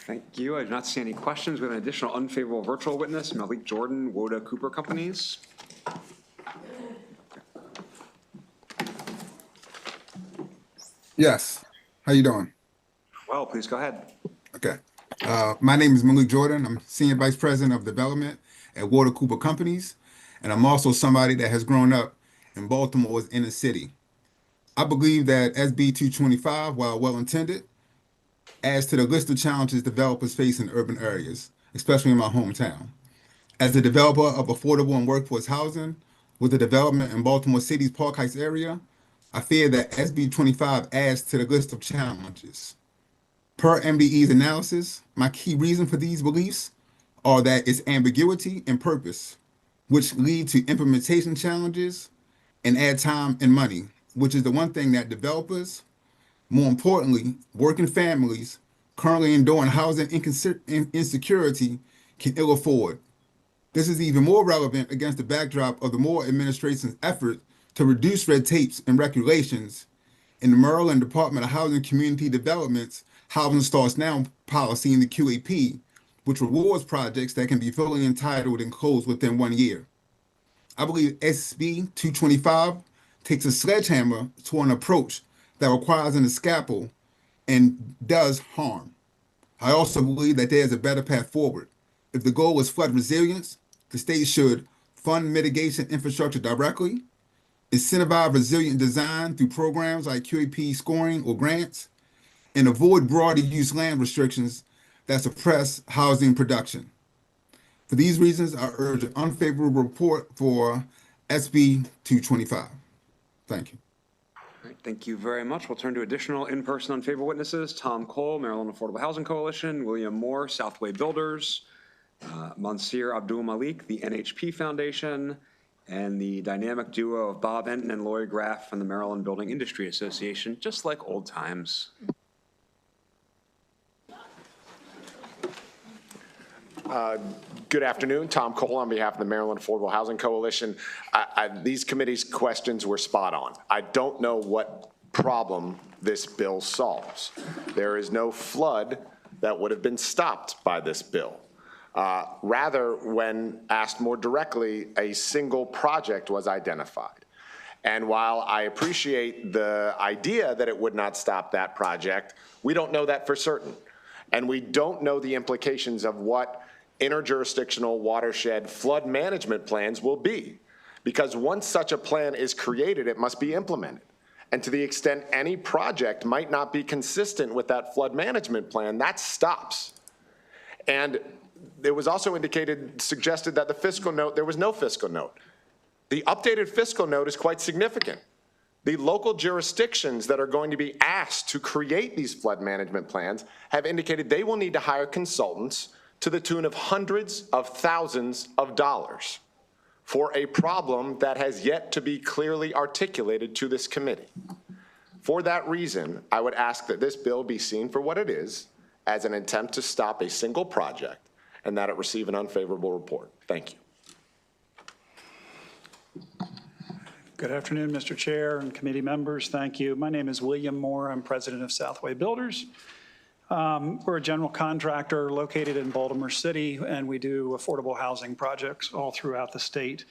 A: Thank you. I do not see any questions. We have an additional unfavorable virtual witness, Malik Jordan, Woda Cooper Companies.
P: Yes. How you doing?
A: Well, please go ahead.
P: Okay. My name is Malik Jordan. I'm Senior Vice President of Development at Woda Cooper Companies, and I'm also somebody that has grown up in Baltimore's inner city. I believe that SB 225, while well-intended, adds to the list of challenges developers face in urban areas, especially in my hometown. As the developer of affordable and workforce housing with the development in Baltimore City's Park Heights area, I fear that SB 25 adds to the list of challenges. Per MDE's analysis, my key reason for these beliefs are that its ambiguity and purpose, which lead to implementation challenges and add time and money, which is the one thing that developers, more importantly, working families currently enduring housing insecurity can ill afford. This is even more relevant against the backdrop of the Moore administration's effort to reduce red tapes and regulations in the Maryland Department of Housing and Community Development's Housing Starts Now policy in the QAP, which rewards projects that can be fully entitled and closed within 1 year. I believe SB 225 takes a sledgehammer to an approach that requires an scalpel and does harm. I also believe that there is a better path forward. If the goal is flood resilience, the state should fund mitigation infrastructure directly, incentivize resilient design through programs like QAP scoring or grants, and avoid broader use land restrictions that suppress housing production. For these reasons, I urge an unfavorable report for SB 225. Thank you.
A: All right, thank you very much. We'll turn to additional in-person unfavorable witnesses. Tom Cole, Maryland Affordable Housing Coalition, William Moore, Southway Builders, Monsieur Abdul Malik, the NHP Foundation, and the dynamic duo of Bob Enton and Lori Graff from the Maryland Building Industry Association, just like old times.
B: Good afternoon. Tom Cole on behalf of the Maryland Affordable Housing Coalition. These committee's questions were spot on. I don't know what problem this bill solves. There is no flood that would have been stopped by this bill. Rather, when asked more directly, a single project was identified. And while I appreciate the idea that it would not stop that project, we don't know that for certain. And we don't know the implications of what interjurisdictional watershed flood management plans will be. Because once such a plan is created, it must be implemented. And to the extent any project might not be consistent with that flood management plan, that stops. And it was also suggested that the fiscal note, there was no fiscal note. The updated fiscal note is quite significant. The local jurisdictions that are going to be asked to create these flood management plans have indicated they will need to hire consultants to the tune of hundreds of thousands of dollars for a problem that has yet to be clearly articulated to this committee. For that reason, I would ask that this bill be seen for what it is, as an attempt to stop a single project, and that it receive an unfavorable report. Thank you.
T: Good afternoon, Mr. Chair and committee members. Thank you. My name is William Moore. I'm president of Southway Builders. We're a general contractor located in Baltimore City, and we do affordable housing projects all throughout the state.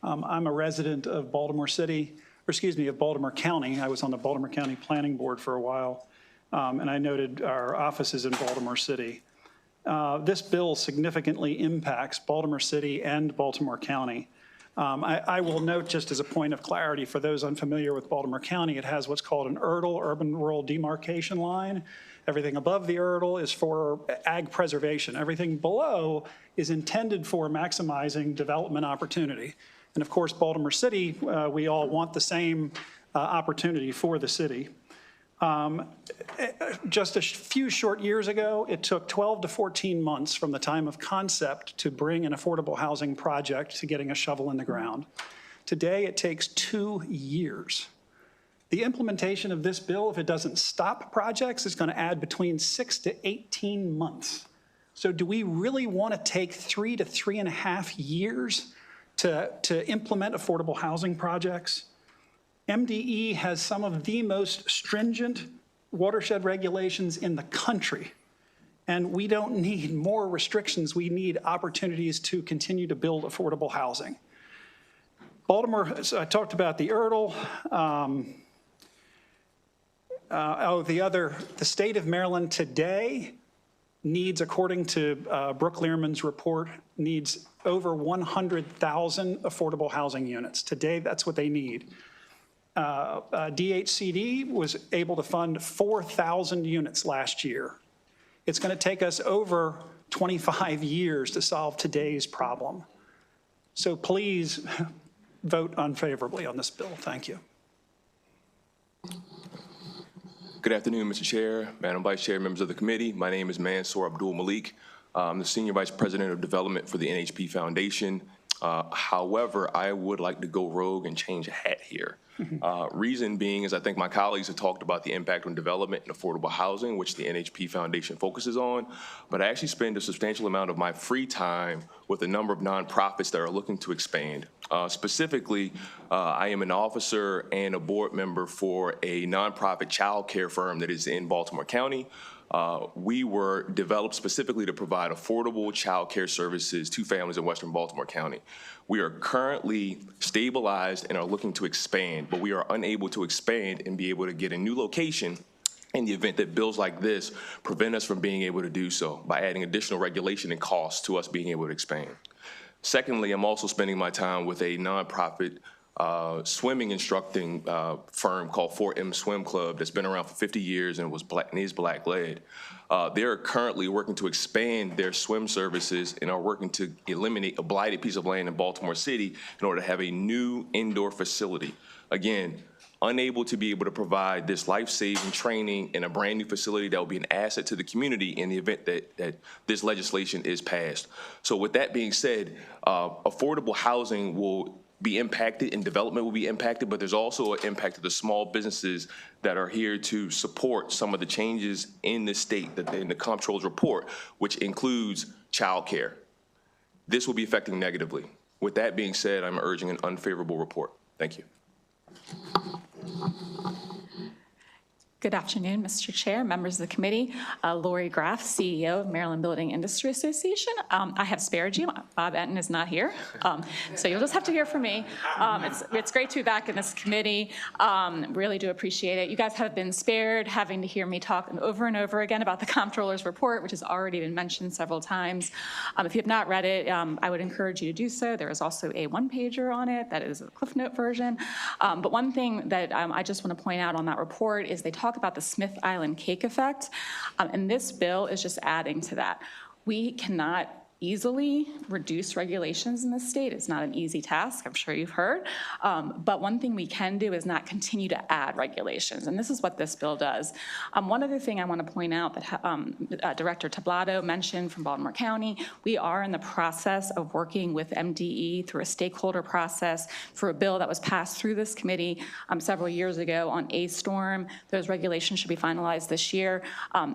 T: I'm a resident of Baltimore City, or excuse me, of Baltimore County. I was on the Baltimore County Planning Board for a while, and I noted our offices in Baltimore City. This bill significantly impacts Baltimore City and Baltimore County. I will note, just as a point of clarity, for those unfamiliar with Baltimore County, it has what's called an URDL, urban-rural demarcation line. Everything above the URDL is for ag preservation. Everything below is intended for maximizing development opportunity. And of course, Baltimore City, we all want the same opportunity for the city. Just a few short years ago, it took 12 to 14 months from the time of concept to bring an affordable housing project to getting a shovel in the ground. Today, it takes 2 years. The implementation of this bill, if it doesn't stop projects, is going to add between 6 to 18 months. So do we really want to take 3 to 3.5 years to implement affordable housing projects? MDE has some of the most stringent watershed regulations in the country, and we don't need more restrictions. We need opportunities to continue to build affordable housing. Baltimore, so I talked about the URDL. The state of Maryland today needs, according to Brooke Learman's report, needs over 100,000 affordable housing units. Today, that's what they need. DHCD was able to fund 4,000 units last year. It's going to take us over 25 years to solve today's problem. So please vote unfavorably on this bill. Thank you.
V: Good afternoon, Mr. Chair, Madam Vice Chair, members of the committee. My name is Mansour Abdul Malik. I'm the Senior Vice President of Development for the NHP Foundation. However, I would like to go rogue and change a hat here. Reason being is I think my colleagues have talked about the impact on development and affordable housing, which the NHP Foundation focuses on, but I actually spend a substantial amount of my free time with a number of nonprofits that are looking to expand. Specifically, I am an officer and a board member for a nonprofit child care firm that is in Baltimore County. We were developed specifically to provide affordable child care services to families in Western Baltimore County. We are currently stabilized and are looking to expand, but we are unable to expand and be able to get a new location in the event that bills like this prevent us from being able to do so by adding additional regulation and costs to us being able to expand. Secondly, I'm also spending my time with a nonprofit swimming instructing firm called 4M Swim Club that's been around for 50 years and is black-led. They're currently working to expand their swim services and are working to eliminate a blighted piece of land in Baltimore City in order to have a new indoor facility. Again, unable to be able to provide this life-saving training in a brand new facility that will be an asset to the community in the event that this legislation is passed. So with that being said, affordable housing will be impacted and development will be impacted, but there's also an impact to the small businesses that are here to support some of the changes in the state that in the comptroller's report, which includes childcare. this will be affecting negatively. With that being said, I'm urging an unfavorable report. Thank you.
C: Good afternoon, Mr. Chair, members of the committee. Lori Graff, CEO of Maryland Building Industry Association. I have spared you. Bob Etten is not here, so you'll just have to hear from me. It's great to be back in this committee. Really do appreciate it. You guys have been spared having to hear me talk over and over again about the comptroller's report, which has already been mentioned several times. If you have not read it, I would encourage you to do so. There is also a one-pager on it that is a Cliff Note version. But one thing that I just want to point out on that report is they talk about the Smith Island cake effect, and this bill is just adding to that. We cannot easily reduce regulations in this state. It's not an easy task, I'm sure you've heard. But one thing we can do is not continue to add regulations, and this is what this bill does. One other thing I want to point out that Director Tablado mentioned from Baltimore County, we are in the process of working with MDE through a stakeholder process for a bill that was passed through this committee several years ago on A-Storm. Those regulations should be finalized this year.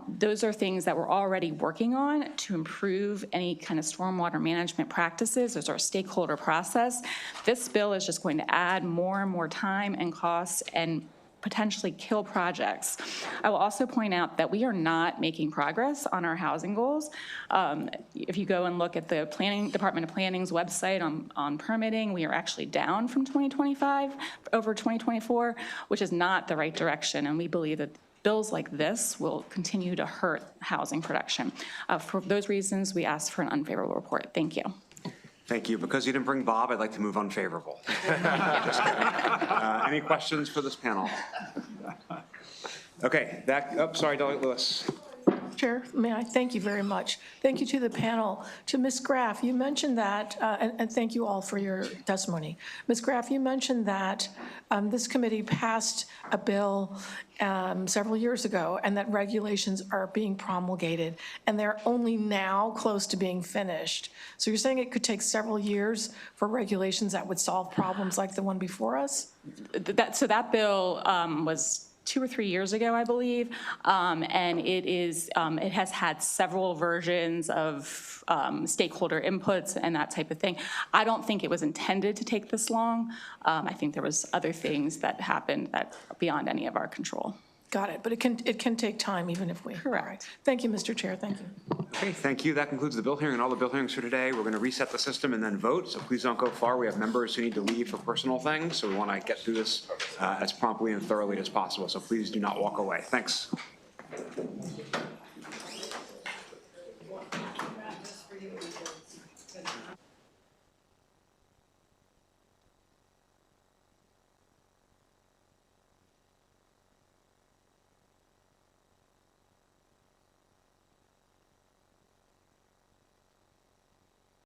C: Those are things that we're already working on to improve any kind of stormwater management practices. There's our stakeholder process. This bill is just going to add more and more time and costs and potentially kill projects. I will also point out that we are not making progress on our housing goals. If you go and look at the Department of Planning's website on permitting, we are actually down from 2025 over 2024, which is not the right direction, and we believe that bills like this will continue to hurt housing production. For those reasons, we ask for an unfavorable report. Thank you.
A: Thank you. Because you didn't bring Bob, I'd like to move unfavorable. Just kidding. Any questions for this panel? Okay, sorry, Delegate Lewis.
Q: Chair, may I thank you very much. Thank you to the panel. To Ms. Graff, you mentioned that, and thank you all for your testimony. Ms. Graff, you mentioned that this committee passed a bill several years ago and that regulations are being promulgated and they're only now close to being finished. So you're saying it could take several years for regulations that would solve problems like the one before us?
C: So that bill was 2 or 3 years ago, I believe, and it has had several versions of stakeholder inputs and that type of thing. I don't think it was intended to take this long. I think there was other things that happened that are beyond any of our control.
Q: Got it, but it can take time even if we.
C: Correct.
Q: All right. Thank you, Mr. Chair, thank you.
A: Okay, thank you. That concludes the bill hearing and all the bill hearings for today. We're going to reset the system and then vote, so please don't go far. We have members who need to leave for personal things, so we want to get through this as promptly and thoroughly as possible, so please do not walk away. Thanks.